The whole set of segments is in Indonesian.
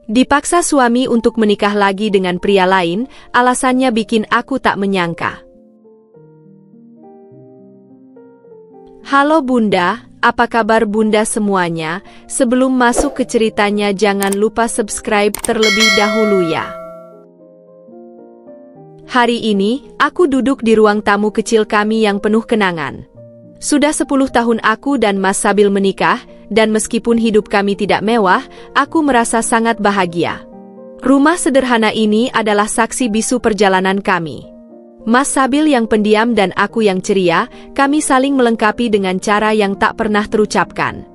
Dipaksa suami untuk menikah lagi dengan pria lain, alasannya bikin aku tak menyangka. Halo Bunda, apa kabar Bunda semuanya? Sebelum masuk ke ceritanya jangan lupa subscribe terlebih dahulu ya. Hari ini, aku duduk di ruang tamu kecil kami yang penuh kenangan. Sudah 10 tahun aku dan Mas Sabil menikah, dan meskipun hidup kami tidak mewah, aku merasa sangat bahagia. Rumah sederhana ini adalah saksi bisu perjalanan kami. Mas Sabil yang pendiam dan aku yang ceria, kami saling melengkapi dengan cara yang tak pernah terucapkan.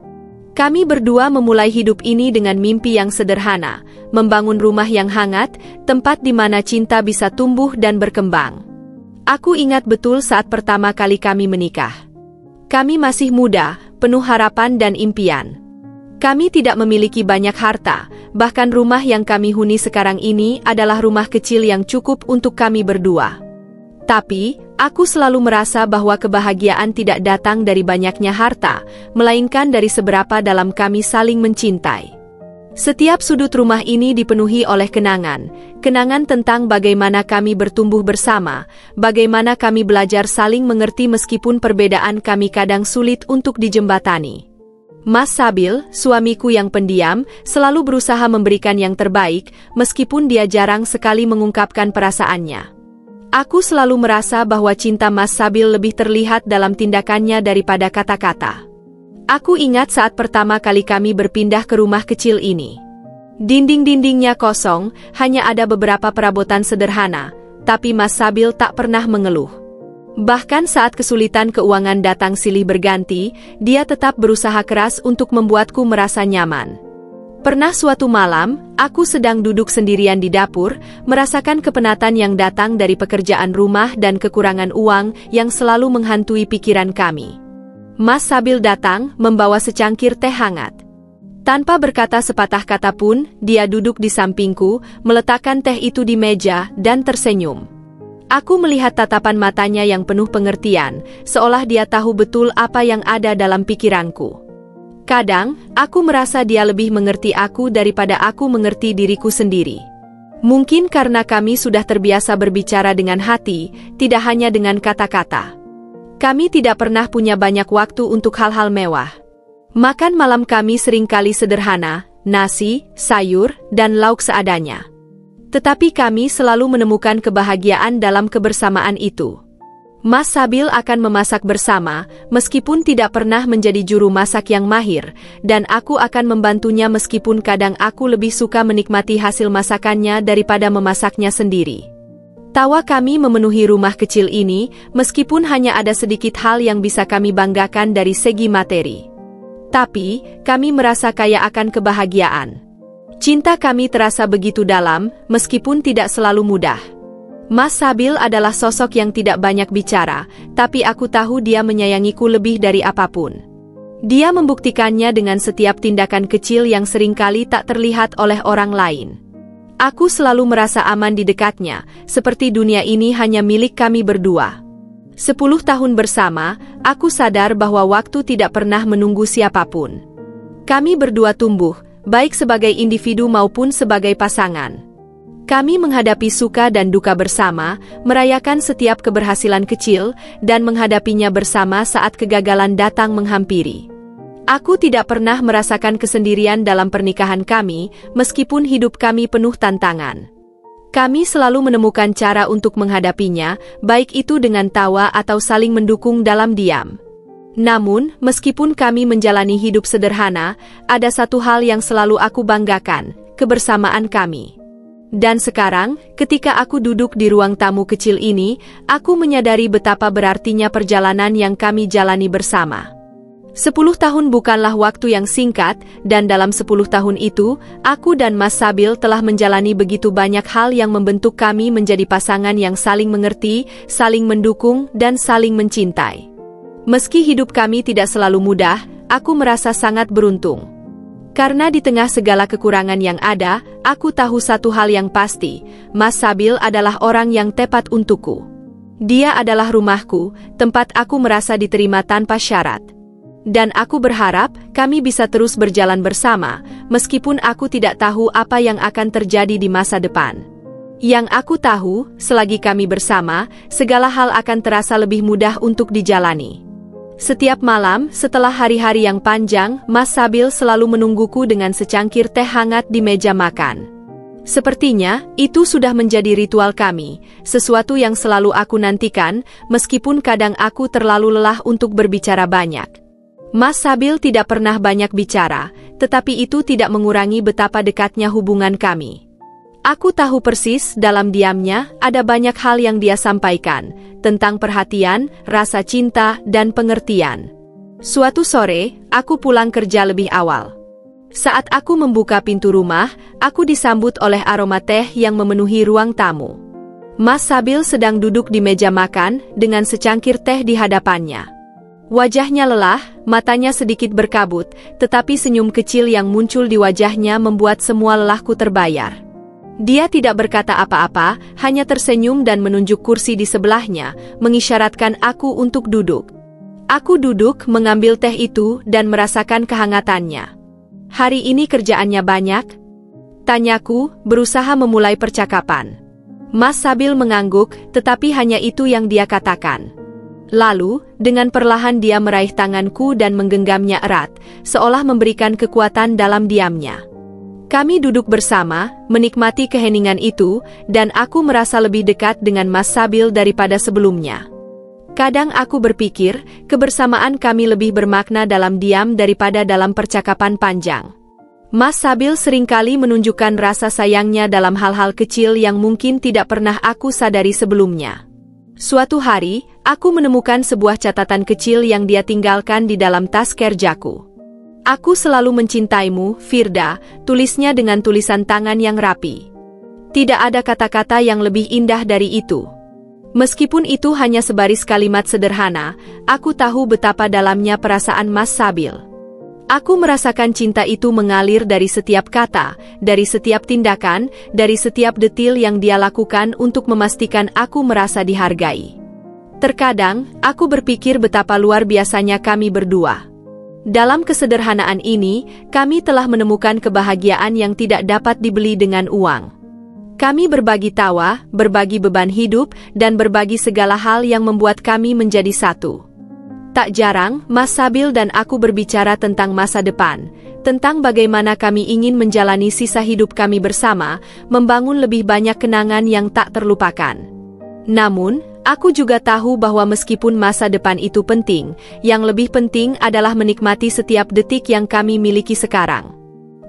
Kami berdua memulai hidup ini dengan mimpi yang sederhana, membangun rumah yang hangat, tempat di mana cinta bisa tumbuh dan berkembang. Aku ingat betul saat pertama kali kami menikah. Kami masih muda, penuh harapan dan impian. Kami tidak memiliki banyak harta, bahkan rumah yang kami huni sekarang ini adalah rumah kecil yang cukup untuk kami berdua. Tapi, aku selalu merasa bahwa kebahagiaan tidak datang dari banyaknya harta, melainkan dari seberapa dalam kami saling mencintai. Setiap sudut rumah ini dipenuhi oleh kenangan tentang bagaimana kami bertumbuh bersama, bagaimana kami belajar saling mengerti meskipun perbedaan kami kadang sulit untuk dijembatani. Mas Sabil, suamiku yang pendiam, selalu berusaha memberikan yang terbaik, meskipun dia jarang sekali mengungkapkan perasaannya. Aku selalu merasa bahwa cinta Mas Sabil lebih terlihat dalam tindakannya daripada kata-kata. Aku ingat saat pertama kali kami berpindah ke rumah kecil ini. Dinding-dindingnya kosong, hanya ada beberapa perabotan sederhana, tapi Mas Sabil tak pernah mengeluh. Bahkan saat kesulitan keuangan datang silih berganti, dia tetap berusaha keras untuk membuatku merasa nyaman. Pernah suatu malam, aku sedang duduk sendirian di dapur, merasakan kepenatan yang datang dari pekerjaan rumah dan kekurangan uang yang selalu menghantui pikiran kami. Mas Sabil datang, membawa secangkir teh hangat. Tanpa berkata sepatah kata pun, dia duduk di sampingku, meletakkan teh itu di meja, dan tersenyum. Aku melihat tatapan matanya yang penuh pengertian, seolah dia tahu betul apa yang ada dalam pikiranku. Kadang, aku merasa dia lebih mengerti aku daripada aku mengerti diriku sendiri. Mungkin karena kami sudah terbiasa berbicara dengan hati, tidak hanya dengan kata-kata. Kami tidak pernah punya banyak waktu untuk hal-hal mewah. Makan malam kami seringkali sederhana, nasi, sayur, dan lauk seadanya. Tetapi kami selalu menemukan kebahagiaan dalam kebersamaan itu. Mas Sabil akan memasak bersama, meskipun tidak pernah menjadi juru masak yang mahir, dan aku akan membantunya meskipun kadang aku lebih suka menikmati hasil masakannya daripada memasaknya sendiri. Tawa kami memenuhi rumah kecil ini, meskipun hanya ada sedikit hal yang bisa kami banggakan dari segi materi. Tapi, kami merasa kaya akan kebahagiaan. Cinta kami terasa begitu dalam, meskipun tidak selalu mudah. Mas Sabil adalah sosok yang tidak banyak bicara, tapi aku tahu dia menyayangiku lebih dari apapun. Dia membuktikannya dengan setiap tindakan kecil yang seringkali tak terlihat oleh orang lain. Aku selalu merasa aman di dekatnya, seperti dunia ini hanya milik kami berdua. 10 tahun bersama, aku sadar bahwa waktu tidak pernah menunggu siapapun. Kami berdua tumbuh, baik sebagai individu maupun sebagai pasangan. Kami menghadapi suka dan duka bersama, merayakan setiap keberhasilan kecil, dan menghadapinya bersama saat kegagalan datang menghampiri. Aku tidak pernah merasakan kesendirian dalam pernikahan kami, meskipun hidup kami penuh tantangan. Kami selalu menemukan cara untuk menghadapinya, baik itu dengan tawa atau saling mendukung dalam diam. Namun, meskipun kami menjalani hidup sederhana, ada satu hal yang selalu aku banggakan, kebersamaan kami. Dan sekarang, ketika aku duduk di ruang tamu kecil ini, aku menyadari betapa berartinya perjalanan yang kami jalani bersama. 10 tahun bukanlah waktu yang singkat, dan dalam 10 tahun itu, aku dan Mas Sabil telah menjalani begitu banyak hal yang membentuk kami menjadi pasangan yang saling mengerti, saling mendukung, dan saling mencintai. Meski hidup kami tidak selalu mudah, aku merasa sangat beruntung. Karena di tengah segala kekurangan yang ada, aku tahu satu hal yang pasti, Mas Sabil adalah orang yang tepat untukku. Dia adalah rumahku, tempat aku merasa diterima tanpa syarat. Dan aku berharap kami bisa terus berjalan bersama, meskipun aku tidak tahu apa yang akan terjadi di masa depan. Yang aku tahu, selagi kami bersama, segala hal akan terasa lebih mudah untuk dijalani. Setiap malam, setelah hari-hari yang panjang, Mas Sabil selalu menungguku dengan secangkir teh hangat di meja makan. Sepertinya, itu sudah menjadi ritual kami, sesuatu yang selalu aku nantikan, meskipun kadang aku terlalu lelah untuk berbicara banyak. Mas Sabil tidak pernah banyak bicara, tetapi itu tidak mengurangi betapa dekatnya hubungan kami. Aku tahu persis dalam diamnya ada banyak hal yang dia sampaikan, tentang perhatian, rasa cinta, dan pengertian. Suatu sore, aku pulang kerja lebih awal. Saat aku membuka pintu rumah, aku disambut oleh aroma teh yang memenuhi ruang tamu. Mas Sabil sedang duduk di meja makan, dengan secangkir teh di hadapannya. Wajahnya lelah, matanya sedikit berkabut, tetapi senyum kecil yang muncul di wajahnya membuat semua lelahku terbayar. Dia tidak berkata apa-apa, hanya tersenyum dan menunjuk kursi di sebelahnya, mengisyaratkan aku untuk duduk. Aku duduk, mengambil teh itu, dan merasakan kehangatannya. "Hari ini kerjaannya banyak?" tanyaku, berusaha memulai percakapan. Mas Sabil mengangguk, tetapi hanya itu yang dia katakan. Lalu, dengan perlahan dia meraih tanganku dan menggenggamnya erat, seolah memberikan kekuatan dalam diamnya. Kami duduk bersama, menikmati keheningan itu, dan aku merasa lebih dekat dengan Mas Sabil daripada sebelumnya. Kadang aku berpikir, kebersamaan kami lebih bermakna dalam diam daripada dalam percakapan panjang. Mas Sabil seringkali menunjukkan rasa sayangnya dalam hal-hal kecil yang mungkin tidak pernah aku sadari sebelumnya. Suatu hari, aku menemukan sebuah catatan kecil yang dia tinggalkan di dalam tas kerjaku. "Aku selalu mencintaimu, Firda," tulisnya dengan tulisan tangan yang rapi. Tidak ada kata-kata yang lebih indah dari itu. Meskipun itu hanya sebaris kalimat sederhana, aku tahu betapa dalamnya perasaan Mas Sabil. Aku merasakan cinta itu mengalir dari setiap kata, dari setiap tindakan, dari setiap detil yang dia lakukan untuk memastikan aku merasa dihargai. Terkadang, aku berpikir betapa luar biasanya kami berdua. Dalam kesederhanaan ini, kami telah menemukan kebahagiaan yang tidak dapat dibeli dengan uang. Kami berbagi tawa, berbagi beban hidup, dan berbagi segala hal yang membuat kami menjadi satu. Tak jarang, Mas Sabil dan aku berbicara tentang masa depan, tentang bagaimana kami ingin menjalani sisa hidup kami bersama, membangun lebih banyak kenangan yang tak terlupakan. Namun, aku juga tahu bahwa meskipun masa depan itu penting, yang lebih penting adalah menikmati setiap detik yang kami miliki sekarang.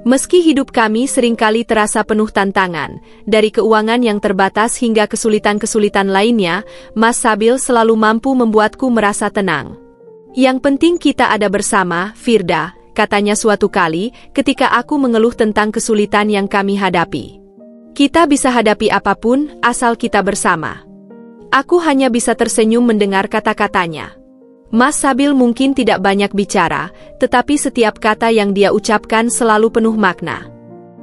Meski hidup kami seringkali terasa penuh tantangan, dari keuangan yang terbatas hingga kesulitan-kesulitan lainnya, Mas Sabil selalu mampu membuatku merasa tenang. "Yang penting kita ada bersama, Firda," katanya suatu kali ketika aku mengeluh tentang kesulitan yang kami hadapi. "Kita bisa hadapi apapun, asal kita bersama." Aku hanya bisa tersenyum mendengar kata-katanya. Mas Sabil mungkin tidak banyak bicara, tetapi setiap kata yang dia ucapkan selalu penuh makna.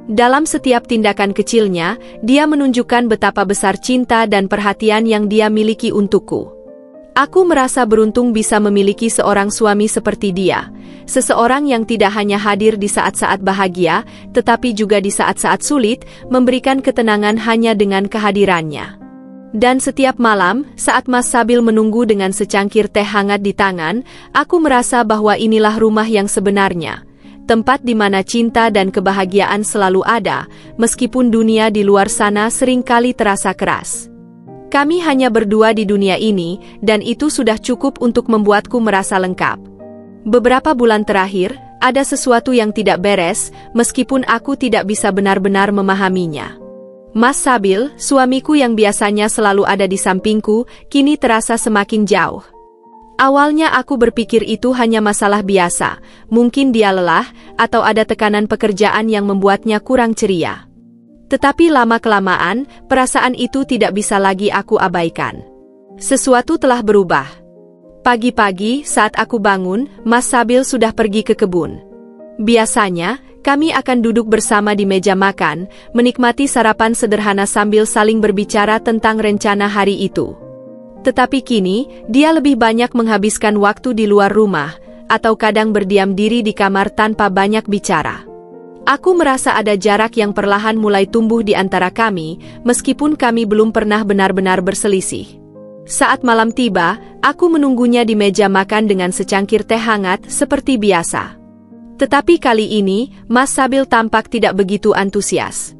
Dalam setiap tindakan kecilnya, dia menunjukkan betapa besar cinta dan perhatian yang dia miliki untukku. Aku merasa beruntung bisa memiliki seorang suami seperti dia, seseorang yang tidak hanya hadir di saat-saat bahagia, tetapi juga di saat-saat sulit, memberikan ketenangan hanya dengan kehadirannya. Dan setiap malam, saat Mas Sabil menunggu dengan secangkir teh hangat di tangan, aku merasa bahwa inilah rumah yang sebenarnya, tempat di mana cinta dan kebahagiaan selalu ada, meskipun dunia di luar sana seringkali terasa keras. Kami hanya berdua di dunia ini, dan itu sudah cukup untuk membuatku merasa lengkap. Beberapa bulan terakhir, ada sesuatu yang tidak beres, meskipun aku tidak bisa benar-benar memahaminya. Mas Sabil, suamiku yang biasanya selalu ada di sampingku, kini terasa semakin jauh. Awalnya aku berpikir itu hanya masalah biasa, mungkin dia lelah, atau ada tekanan pekerjaan yang membuatnya kurang ceria. Tetapi lama-kelamaan, perasaan itu tidak bisa lagi aku abaikan. Sesuatu telah berubah. Pagi-pagi, saat aku bangun, Mas Sabil sudah pergi ke kebun. Biasanya, kami akan duduk bersama di meja makan, menikmati sarapan sederhana sambil saling berbicara tentang rencana hari itu. Tetapi kini, dia lebih banyak menghabiskan waktu di luar rumah, atau kadang berdiam diri di kamar tanpa banyak bicara. Aku merasa ada jarak yang perlahan mulai tumbuh di antara kami, meskipun kami belum pernah benar-benar berselisih. Saat malam tiba, aku menunggunya di meja makan dengan secangkir teh hangat seperti biasa. Tetapi kali ini, Mas Sabil tampak tidak begitu antusias.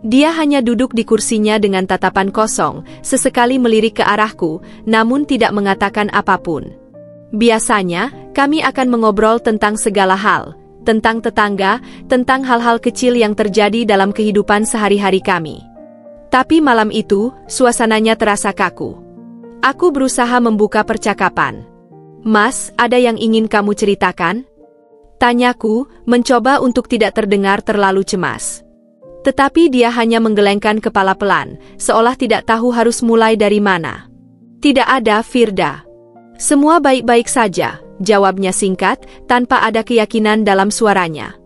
Dia hanya duduk di kursinya dengan tatapan kosong, sesekali melirik ke arahku, namun tidak mengatakan apapun. Biasanya, kami akan mengobrol tentang segala hal, tentang tetangga, tentang hal-hal kecil yang terjadi dalam kehidupan sehari-hari kami. Tapi malam itu, suasananya terasa kaku. Aku berusaha membuka percakapan. "Mas, ada yang ingin kamu ceritakan?" Tanyaku, mencoba untuk tidak terdengar terlalu cemas. Tetapi dia hanya menggelengkan kepala pelan, seolah tidak tahu harus mulai dari mana. "Tidak ada, Firda. Semua baik-baik saja," jawabnya singkat, tanpa ada keyakinan dalam suaranya.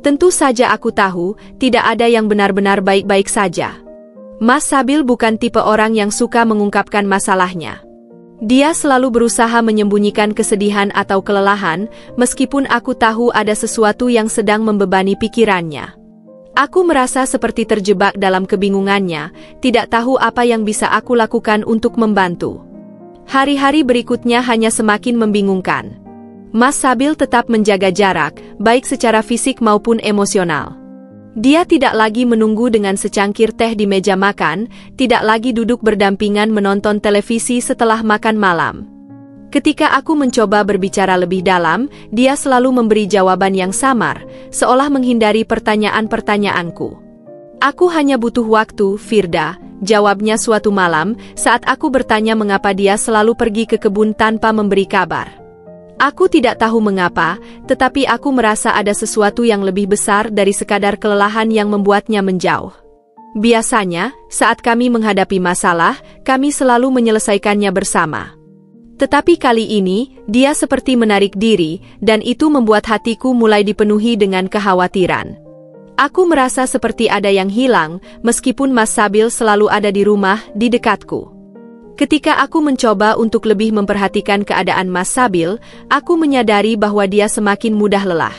Tentu saja aku tahu, tidak ada yang benar-benar baik-baik saja. Mas Sabil bukan tipe orang yang suka mengungkapkan masalahnya. Dia selalu berusaha menyembunyikan kesedihan atau kelelahan, meskipun aku tahu ada sesuatu yang sedang membebani pikirannya. Aku merasa seperti terjebak dalam kebingungannya, tidak tahu apa yang bisa aku lakukan untuk membantu. Hari-hari berikutnya hanya semakin membingungkan. Mas Sabil tetap menjaga jarak, baik secara fisik maupun emosional. Dia tidak lagi menunggu dengan secangkir teh di meja makan, tidak lagi duduk berdampingan menonton televisi setelah makan malam. Ketika aku mencoba berbicara lebih dalam, dia selalu memberi jawaban yang samar, seolah menghindari pertanyaan-pertanyaanku. "Aku hanya butuh waktu, Firda," jawabnya suatu malam, saat aku bertanya mengapa dia selalu pergi ke kebun tanpa memberi kabar. Aku tidak tahu mengapa, tetapi aku merasa ada sesuatu yang lebih besar dari sekadar kelelahan yang membuatnya menjauh. Biasanya, saat kami menghadapi masalah, kami selalu menyelesaikannya bersama. Tetapi kali ini, dia seperti menarik diri, dan itu membuat hatiku mulai dipenuhi dengan kekhawatiran. Aku merasa seperti ada yang hilang, meskipun Mas Sabil selalu ada di rumah, di dekatku. Ketika aku mencoba untuk lebih memperhatikan keadaan Mas Sabil, aku menyadari bahwa dia semakin mudah lelah.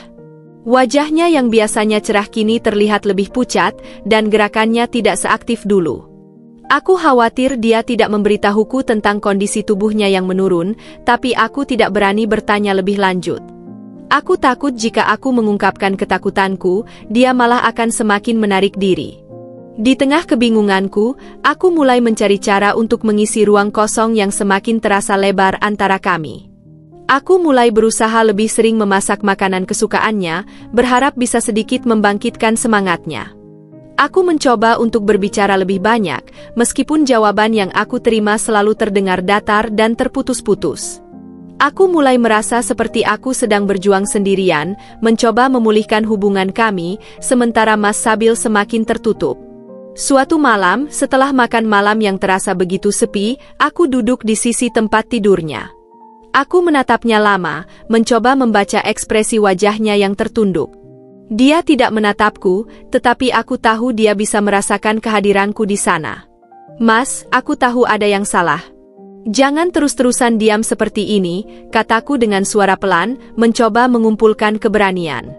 Wajahnya yang biasanya cerah kini terlihat lebih pucat, dan gerakannya tidak seaktif dulu. Aku khawatir dia tidak memberitahuku tentang kondisi tubuhnya yang menurun, tapi aku tidak berani bertanya lebih lanjut. Aku takut jika aku mengungkapkan ketakutanku, dia malah akan semakin menarik diri. Di tengah kebingunganku, aku mulai mencari cara untuk mengisi ruang kosong yang semakin terasa lebar antara kami. Aku mulai berusaha lebih sering memasak makanan kesukaannya, berharap bisa sedikit membangkitkan semangatnya. Aku mencoba untuk berbicara lebih banyak, meskipun jawaban yang aku terima selalu terdengar datar dan terputus-putus. Aku mulai merasa seperti aku sedang berjuang sendirian, mencoba memulihkan hubungan kami, sementara Mas Sabil semakin tertutup. Suatu malam, setelah makan malam yang terasa begitu sepi, aku duduk di sisi tempat tidurnya. Aku menatapnya lama, mencoba membaca ekspresi wajahnya yang tertunduk. Dia tidak menatapku, tetapi aku tahu dia bisa merasakan kehadiranku di sana. "Mas, aku tahu ada yang salah. Jangan terus-terusan diam seperti ini," kataku dengan suara pelan, mencoba mengumpulkan keberanian.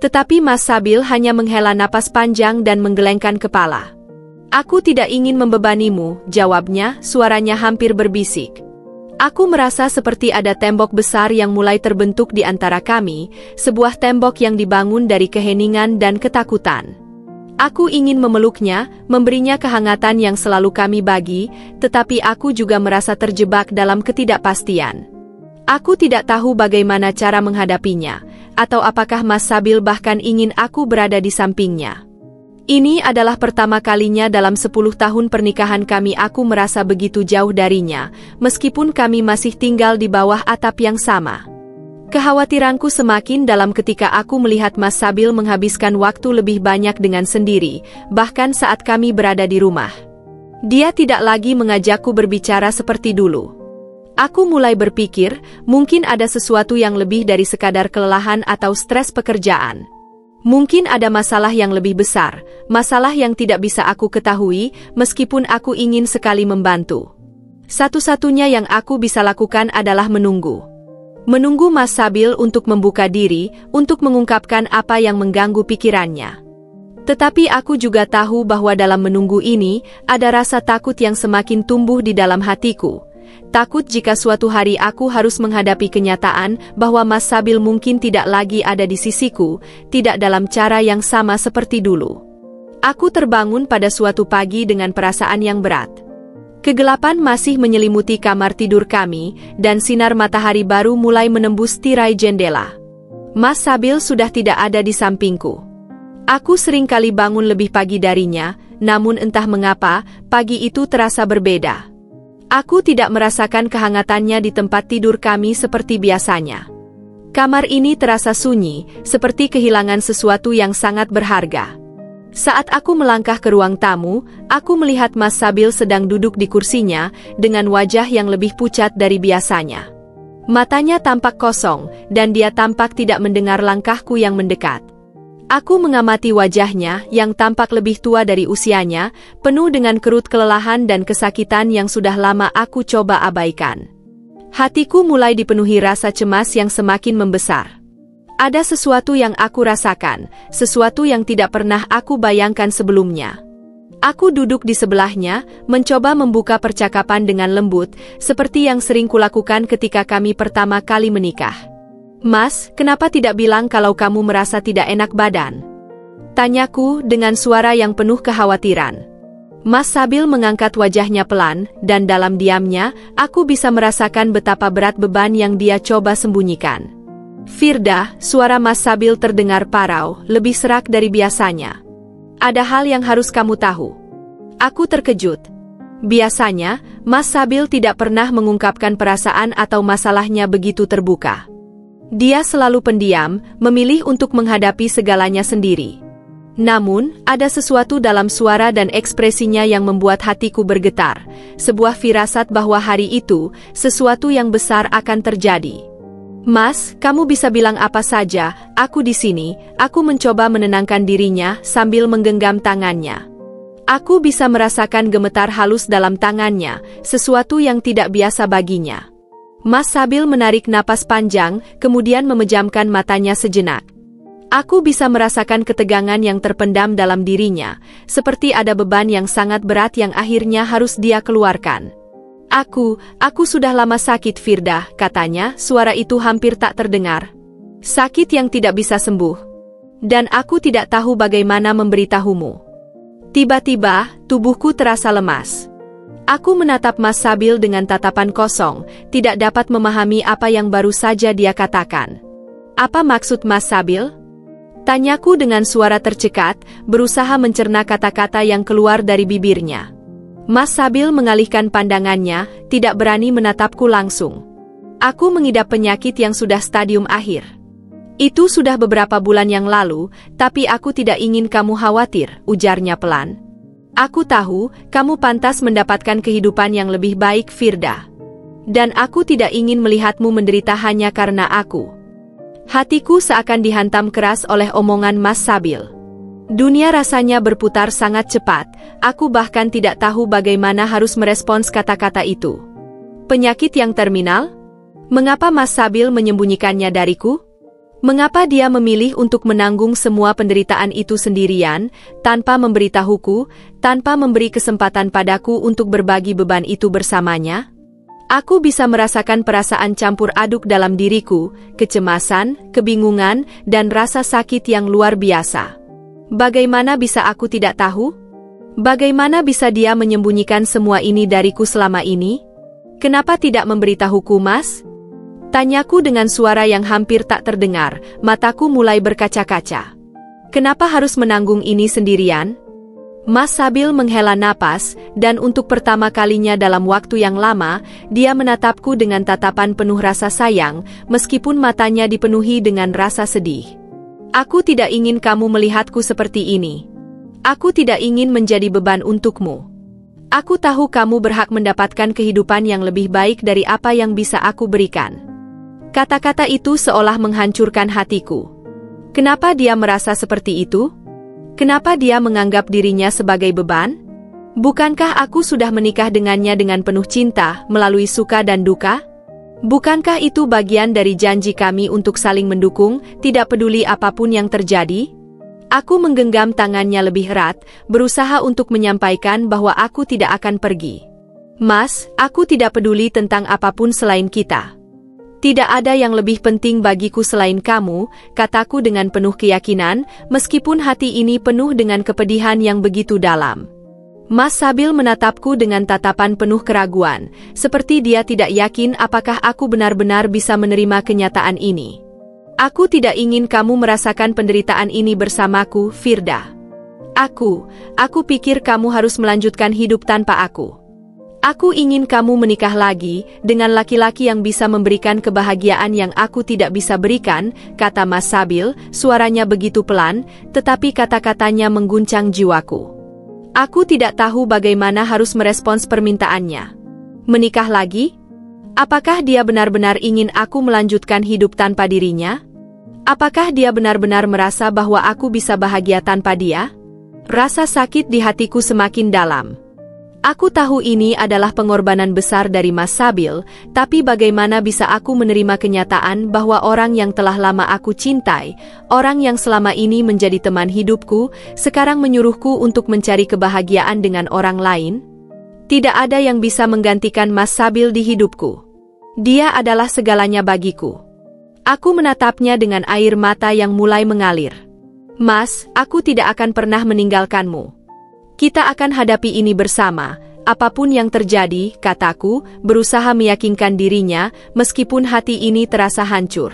Tetapi Mas Sabil hanya menghela napas panjang dan menggelengkan kepala. "Aku tidak ingin membebanimu," jawabnya, suaranya hampir berbisik. Aku merasa seperti ada tembok besar yang mulai terbentuk di antara kami, sebuah tembok yang dibangun dari keheningan dan ketakutan. Aku ingin memeluknya, memberinya kehangatan yang selalu kami bagi, tetapi aku juga merasa terjebak dalam ketidakpastian. Aku tidak tahu bagaimana cara menghadapinya, atau apakah Mas Sabil bahkan ingin aku berada di sampingnya. Ini adalah pertama kalinya dalam 10 tahun pernikahan kami aku merasa begitu jauh darinya, meskipun kami masih tinggal di bawah atap yang sama. Kekhawatiranku semakin dalam ketika aku melihat Mas Sabil menghabiskan waktu lebih banyak dengan sendiri, bahkan saat kami berada di rumah. Dia tidak lagi mengajakku berbicara seperti dulu. Aku mulai berpikir, mungkin ada sesuatu yang lebih dari sekadar kelelahan atau stres pekerjaan. Mungkin ada masalah yang lebih besar, masalah yang tidak bisa aku ketahui, meskipun aku ingin sekali membantu. Satu-satunya yang aku bisa lakukan adalah menunggu. Menunggu Mas Sabil untuk membuka diri, untuk mengungkapkan apa yang mengganggu pikirannya. Tetapi aku juga tahu bahwa dalam menunggu ini, ada rasa takut yang semakin tumbuh di dalam hatiku. Takut jika suatu hari aku harus menghadapi kenyataan bahwa Mas Sabil mungkin tidak lagi ada di sisiku, tidak dalam cara yang sama seperti dulu. Aku terbangun pada suatu pagi dengan perasaan yang berat. Kegelapan masih menyelimuti kamar tidur kami, dan sinar matahari baru mulai menembus tirai jendela. Mas Sabil sudah tidak ada di sampingku. Aku sering kali bangun lebih pagi darinya, namun entah mengapa, pagi itu terasa berbeda. Aku tidak merasakan kehangatannya di tempat tidur kami seperti biasanya. Kamar ini terasa sunyi, seperti kehilangan sesuatu yang sangat berharga. Saat aku melangkah ke ruang tamu, aku melihat Mas Sabil sedang duduk di kursinya, dengan wajah yang lebih pucat dari biasanya. Matanya tampak kosong, dan dia tampak tidak mendengar langkahku yang mendekat. Aku mengamati wajahnya yang tampak lebih tua dari usianya, penuh dengan kerut kelelahan dan kesakitan yang sudah lama aku coba abaikan. Hatiku mulai dipenuhi rasa cemas yang semakin membesar. Ada sesuatu yang aku rasakan, sesuatu yang tidak pernah aku bayangkan sebelumnya. Aku duduk di sebelahnya, mencoba membuka percakapan dengan lembut, seperti yang sering kulakukan ketika kami pertama kali menikah. "Mas, kenapa tidak bilang kalau kamu merasa tidak enak badan?" tanyaku dengan suara yang penuh kekhawatiran. Mas Sabil mengangkat wajahnya pelan, dan dalam diamnya, aku bisa merasakan betapa berat beban yang dia coba sembunyikan. "Firda," suara Mas Sabil terdengar parau, lebih serak dari biasanya. "Ada hal yang harus kamu tahu." Aku terkejut. Biasanya, Mas Sabil tidak pernah mengungkapkan perasaan atau masalahnya begitu terbuka. Dia selalu pendiam, memilih untuk menghadapi segalanya sendiri. Namun, ada sesuatu dalam suara dan ekspresinya yang membuat hatiku bergetar, sebuah firasat bahwa hari itu, sesuatu yang besar akan terjadi. "Mas, kamu bisa bilang apa saja, aku di sini," aku mencoba menenangkan dirinya sambil menggenggam tangannya. Aku bisa merasakan gemetar halus dalam tangannya, sesuatu yang tidak biasa baginya. Mas Sabil menarik napas panjang, kemudian memejamkan matanya sejenak. Aku bisa merasakan ketegangan yang terpendam dalam dirinya, seperti ada beban yang sangat berat yang akhirnya harus dia keluarkan. Aku sudah lama sakit, Firda," katanya, suara itu hampir tak terdengar. "Sakit yang tidak bisa sembuh. Dan aku tidak tahu bagaimana memberitahumu." Tiba-tiba, tubuhku terasa lemas. Aku menatap Mas Sabil dengan tatapan kosong, tidak dapat memahami apa yang baru saja dia katakan. "Apa maksud Mas Sabil?" tanyaku dengan suara tercekat, berusaha mencerna kata-kata yang keluar dari bibirnya. Mas Sabil mengalihkan pandangannya, tidak berani menatapku langsung. "Aku mengidap penyakit yang sudah stadium akhir. Itu sudah beberapa bulan yang lalu, tapi aku tidak ingin kamu khawatir," ujarnya pelan. "Aku tahu, kamu pantas mendapatkan kehidupan yang lebih baik, Firda. Dan aku tidak ingin melihatmu menderita hanya karena aku." Hatiku seakan dihantam keras oleh omongan Mas Sabil. Dunia rasanya berputar sangat cepat, aku bahkan tidak tahu bagaimana harus merespons kata-kata itu. Penyakit yang terminal? Mengapa Mas Sabil menyembunyikannya dariku? Mengapa dia memilih untuk menanggung semua penderitaan itu sendirian, tanpa memberitahuku, tanpa memberi kesempatan padaku untuk berbagi beban itu bersamanya? Aku bisa merasakan perasaan campur aduk dalam diriku, kecemasan, kebingungan, dan rasa sakit yang luar biasa. Bagaimana bisa aku tidak tahu? Bagaimana bisa dia menyembunyikan semua ini dariku selama ini? Kenapa tidak memberitahuku, Mas? Tanyaku dengan suara yang hampir tak terdengar, mataku mulai berkaca-kaca. "Kenapa harus menanggung ini sendirian?" Mas Sabil menghela napas, dan untuk pertama kalinya dalam waktu yang lama, dia menatapku dengan tatapan penuh rasa sayang, meskipun matanya dipenuhi dengan rasa sedih. "Aku tidak ingin kamu melihatku seperti ini. Aku tidak ingin menjadi beban untukmu. Aku tahu kamu berhak mendapatkan kehidupan yang lebih baik dari apa yang bisa aku berikan." Kata-kata itu seolah menghancurkan hatiku. Kenapa dia merasa seperti itu? Kenapa dia menganggap dirinya sebagai beban? Bukankah aku sudah menikah dengannya dengan penuh cinta, melalui suka dan duka? Bukankah itu bagian dari janji kami untuk saling mendukung, tidak peduli apapun yang terjadi? Aku menggenggam tangannya lebih erat, berusaha untuk menyampaikan bahwa aku tidak akan pergi. Mas, aku tidak peduli tentang apapun selain kita. Tidak ada yang lebih penting bagiku selain kamu, kataku dengan penuh keyakinan, meskipun hati ini penuh dengan kepedihan yang begitu dalam. Mas Sabil menatapku dengan tatapan penuh keraguan, seperti dia tidak yakin apakah aku benar-benar bisa menerima kenyataan ini. Aku tidak ingin kamu merasakan penderitaan ini bersamaku, Firda. Aku pikir kamu harus melanjutkan hidup tanpa aku. Aku ingin kamu menikah lagi, dengan laki-laki yang bisa memberikan kebahagiaan yang aku tidak bisa berikan, kata Mas Sabil, suaranya begitu pelan, tetapi kata-katanya mengguncang jiwaku. Aku tidak tahu bagaimana harus merespons permintaannya. Menikah lagi? Apakah dia benar-benar ingin aku melanjutkan hidup tanpa dirinya? Apakah dia benar-benar merasa bahwa aku bisa bahagia tanpa dia? Rasa sakit di hatiku semakin dalam. Aku tahu ini adalah pengorbanan besar dari Mas Sabil, tapi bagaimana bisa aku menerima kenyataan bahwa orang yang telah lama aku cintai, orang yang selama ini menjadi teman hidupku, sekarang menyuruhku untuk mencari kebahagiaan dengan orang lain? Tidak ada yang bisa menggantikan Mas Sabil di hidupku. Dia adalah segalanya bagiku. Aku menatapnya dengan air mata yang mulai mengalir. Mas, aku tidak akan pernah meninggalkanmu. Kita akan hadapi ini bersama, apapun yang terjadi, kataku, berusaha meyakinkan dirinya, meskipun hati ini terasa hancur.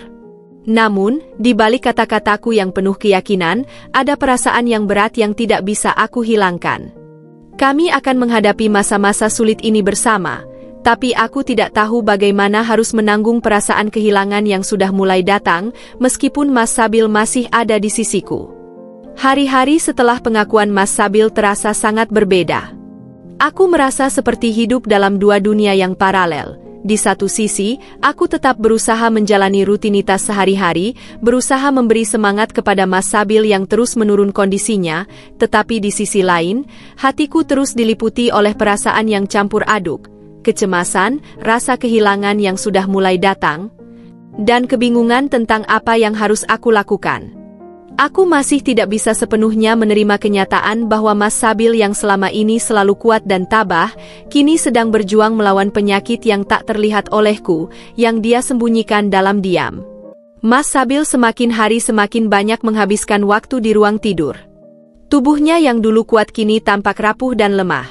Namun, di balik kata-kataku yang penuh keyakinan, ada perasaan yang berat yang tidak bisa aku hilangkan. Kami akan menghadapi masa-masa sulit ini bersama, tapi aku tidak tahu bagaimana harus menanggung perasaan kehilangan yang sudah mulai datang, meskipun Mas Sabil masih ada di sisiku. Hari-hari setelah pengakuan Mas Sabil terasa sangat berbeda. Aku merasa seperti hidup dalam dua dunia yang paralel. Di satu sisi, aku tetap berusaha menjalani rutinitas sehari-hari, berusaha memberi semangat kepada Mas Sabil yang terus menurun kondisinya, tetapi di sisi lain, hatiku terus diliputi oleh perasaan yang campur aduk, kecemasan, rasa kehilangan yang sudah mulai datang, dan kebingungan tentang apa yang harus aku lakukan. Aku masih tidak bisa sepenuhnya menerima kenyataan bahwa Mas Sabil yang selama ini selalu kuat dan tabah, kini sedang berjuang melawan penyakit yang tak terlihat olehku, yang dia sembunyikan dalam diam. Mas Sabil semakin hari semakin banyak menghabiskan waktu di ruang tidur. Tubuhnya yang dulu kuat kini tampak rapuh dan lemah.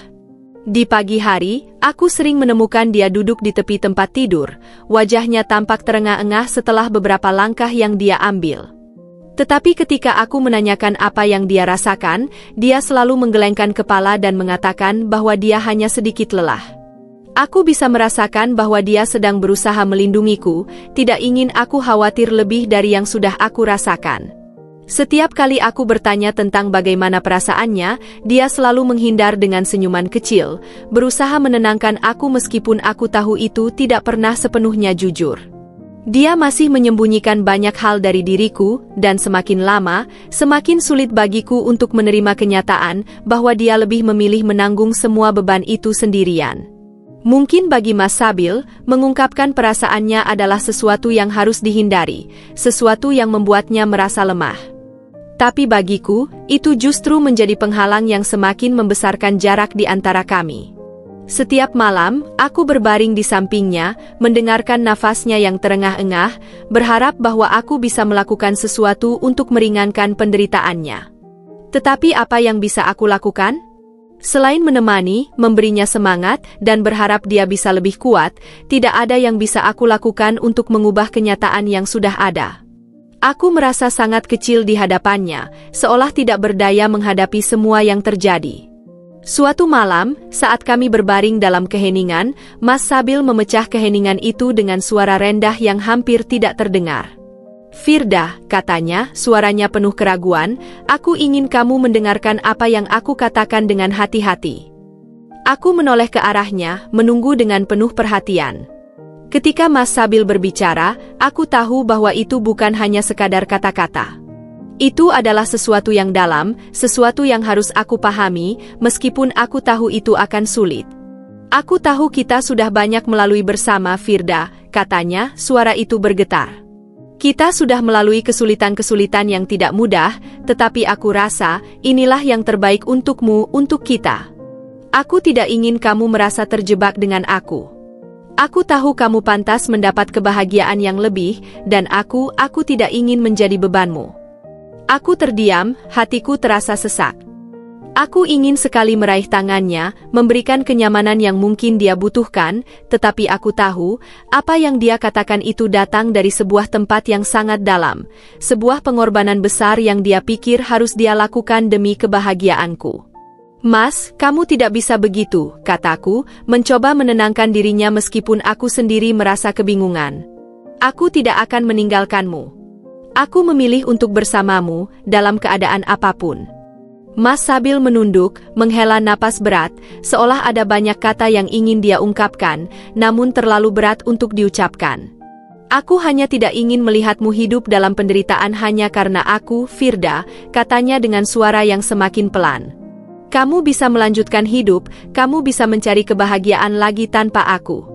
Di pagi hari, aku sering menemukan dia duduk di tepi tempat tidur, wajahnya tampak terengah-engah setelah beberapa langkah yang dia ambil. Tetapi ketika aku menanyakan apa yang dia rasakan, dia selalu menggelengkan kepala dan mengatakan bahwa dia hanya sedikit lelah. Aku bisa merasakan bahwa dia sedang berusaha melindungiku, tidak ingin aku khawatir lebih dari yang sudah aku rasakan. Setiap kali aku bertanya tentang bagaimana perasaannya, dia selalu menghindar dengan senyuman kecil, berusaha menenangkan aku meskipun aku tahu itu tidak pernah sepenuhnya jujur. Dia masih menyembunyikan banyak hal dari diriku, dan semakin lama, semakin sulit bagiku untuk menerima kenyataan bahwa dia lebih memilih menanggung semua beban itu sendirian. Mungkin bagi Mas Sabil, mengungkapkan perasaannya adalah sesuatu yang harus dihindari, sesuatu yang membuatnya merasa lemah. Tapi bagiku, itu justru menjadi penghalang yang semakin membesarkan jarak di antara kami. Setiap malam, aku berbaring di sampingnya, mendengarkan nafasnya yang terengah-engah, berharap bahwa aku bisa melakukan sesuatu untuk meringankan penderitaannya. Tetapi apa yang bisa aku lakukan? Selain menemani, memberinya semangat, dan berharap dia bisa lebih kuat, tidak ada yang bisa aku lakukan untuk mengubah kenyataan yang sudah ada. Aku merasa sangat kecil di hadapannya, seolah tidak berdaya menghadapi semua yang terjadi. Suatu malam, saat kami berbaring dalam keheningan, Mas Sabil memecah keheningan itu dengan suara rendah yang hampir tidak terdengar. Firda, katanya, suaranya penuh keraguan, aku ingin kamu mendengarkan apa yang aku katakan dengan hati-hati. Aku menoleh ke arahnya, menunggu dengan penuh perhatian. Ketika Mas Sabil berbicara, aku tahu bahwa itu bukan hanya sekadar kata-kata. Itu adalah sesuatu yang dalam, sesuatu yang harus aku pahami, meskipun aku tahu itu akan sulit. Aku tahu kita sudah banyak melalui bersama, Firda, katanya, suara itu bergetar. Kita sudah melalui kesulitan-kesulitan yang tidak mudah, tetapi aku rasa inilah yang terbaik untukmu, untuk kita. Aku tidak ingin kamu merasa terjebak dengan aku. Aku tahu kamu pantas mendapat kebahagiaan yang lebih, dan aku tidak ingin menjadi bebanmu. Aku terdiam, hatiku terasa sesak. Aku ingin sekali meraih tangannya, memberikan kenyamanan yang mungkin dia butuhkan, tetapi aku tahu, apa yang dia katakan itu datang dari sebuah tempat yang sangat dalam, sebuah pengorbanan besar yang dia pikir harus dia lakukan demi kebahagiaanku. Mas, kamu tidak bisa begitu, kataku, mencoba menenangkan dirinya meskipun aku sendiri merasa kebingungan. Aku tidak akan meninggalkanmu. Aku memilih untuk bersamamu, dalam keadaan apapun. Mas Sabil menunduk, menghela napas berat, seolah ada banyak kata yang ingin dia ungkapkan, namun terlalu berat untuk diucapkan. Aku hanya tidak ingin melihatmu hidup dalam penderitaan hanya karena aku, Firda, katanya dengan suara yang semakin pelan. Kamu bisa melanjutkan hidup, kamu bisa mencari kebahagiaan lagi tanpa aku.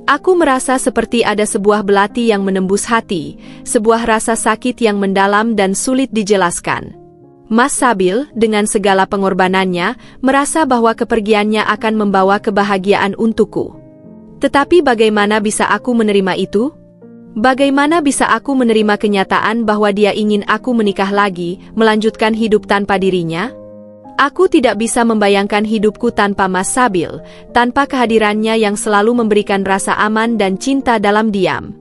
Aku merasa seperti ada sebuah belati yang menembus hati, sebuah rasa sakit yang mendalam dan sulit dijelaskan. Mas Sabil, dengan segala pengorbanannya, merasa bahwa kepergiannya akan membawa kebahagiaan untukku. Tetapi bagaimana bisa aku menerima itu? Bagaimana bisa aku menerima kenyataan bahwa dia ingin aku menikah lagi, melanjutkan hidup tanpa dirinya? Aku tidak bisa membayangkan hidupku tanpa Mas Sabil, tanpa kehadirannya yang selalu memberikan rasa aman dan cinta dalam diam.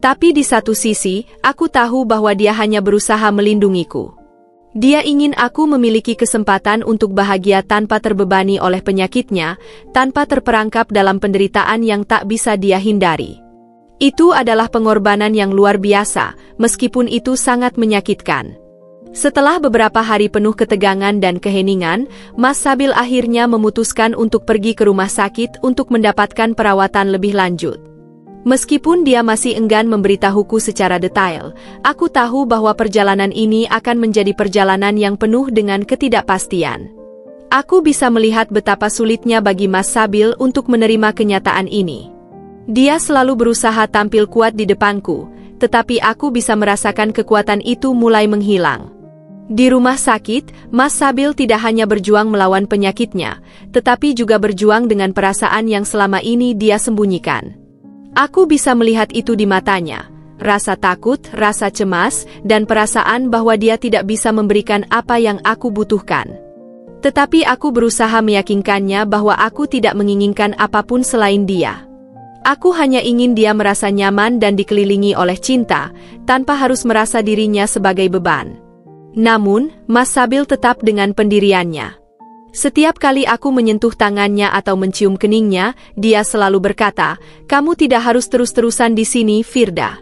Tapi di satu sisi, aku tahu bahwa dia hanya berusaha melindungiku. Dia ingin aku memiliki kesempatan untuk bahagia tanpa terbebani oleh penyakitnya, tanpa terperangkap dalam penderitaan yang tak bisa dia hindari. Itu adalah pengorbanan yang luar biasa, meskipun itu sangat menyakitkan. Setelah beberapa hari penuh ketegangan dan keheningan, Mas Sabil akhirnya memutuskan untuk pergi ke rumah sakit untuk mendapatkan perawatan lebih lanjut. Meskipun dia masih enggan memberitahuku secara detail, aku tahu bahwa perjalanan ini akan menjadi perjalanan yang penuh dengan ketidakpastian. Aku bisa melihat betapa sulitnya bagi Mas Sabil untuk menerima kenyataan ini. Dia selalu berusaha tampil kuat di depanku, tetapi aku bisa merasakan kekuatan itu mulai menghilang. Di rumah sakit, Mas Sabil tidak hanya berjuang melawan penyakitnya, tetapi juga berjuang dengan perasaan yang selama ini dia sembunyikan. Aku bisa melihat itu di matanya, rasa takut, rasa cemas, dan perasaan bahwa dia tidak bisa memberikan apa yang aku butuhkan. Tetapi aku berusaha meyakinkannya bahwa aku tidak menginginkan apapun selain dia. Aku hanya ingin dia merasa nyaman dan dikelilingi oleh cinta, tanpa harus merasa dirinya sebagai beban. Namun, Mas Sabil tetap dengan pendiriannya. Setiap kali aku menyentuh tangannya atau mencium keningnya, dia selalu berkata, "Kamu tidak harus terus-terusan di sini, Firda.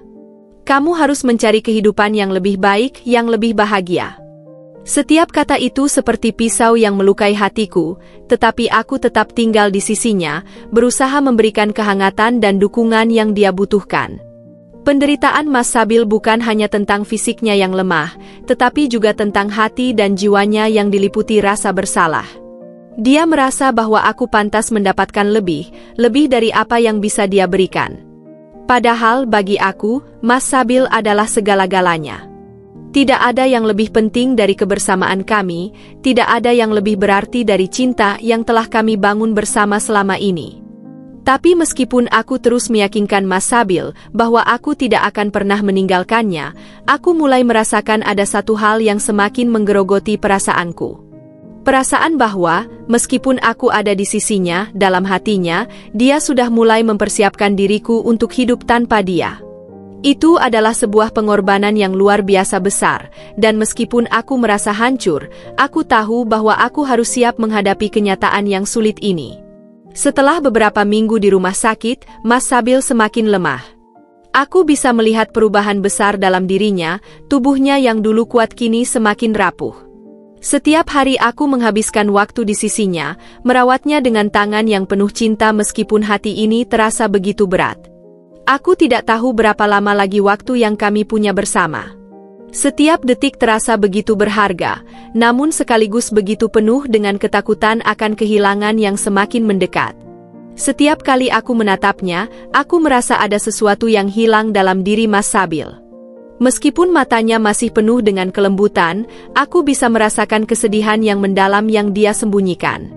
Kamu harus mencari kehidupan yang lebih baik, yang lebih bahagia." Setiap kata itu seperti pisau yang melukai hatiku, tetapi aku tetap tinggal di sisinya, berusaha memberikan kehangatan dan dukungan yang dia butuhkan. Penderitaan Mas Sabil bukan hanya tentang fisiknya yang lemah, tetapi juga tentang hati dan jiwanya yang diliputi rasa bersalah. Dia merasa bahwa aku pantas mendapatkan lebih dari apa yang bisa dia berikan. Padahal bagi aku, Mas Sabil adalah segala-galanya. Tidak ada yang lebih penting dari kebersamaan kami, tidak ada yang lebih berarti dari cinta yang telah kami bangun bersama selama ini. Tapi meskipun aku terus meyakinkan Mas Sabil bahwa aku tidak akan pernah meninggalkannya, aku mulai merasakan ada satu hal yang semakin menggerogoti perasaanku. Perasaan bahwa, meskipun aku ada di sisinya, dalam hatinya, dia sudah mulai mempersiapkan diriku untuk hidup tanpa dia. Itu adalah sebuah pengorbanan yang luar biasa besar, dan meskipun aku merasa hancur, aku tahu bahwa aku harus siap menghadapi kenyataan yang sulit ini. Setelah beberapa minggu di rumah sakit, Mas Sabil semakin lemah. Aku bisa melihat perubahan besar dalam dirinya, tubuhnya yang dulu kuat kini semakin rapuh. Setiap hari aku menghabiskan waktu di sisinya, merawatnya dengan tangan yang penuh cinta meskipun hati ini terasa begitu berat. Aku tidak tahu berapa lama lagi waktu yang kami punya bersama. Setiap detik terasa begitu berharga, namun sekaligus begitu penuh dengan ketakutan akan kehilangan yang semakin mendekat. Setiap kali aku menatapnya, aku merasa ada sesuatu yang hilang dalam diri Mas Sabil. Meskipun matanya masih penuh dengan kelembutan, aku bisa merasakan kesedihan yang mendalam yang dia sembunyikan.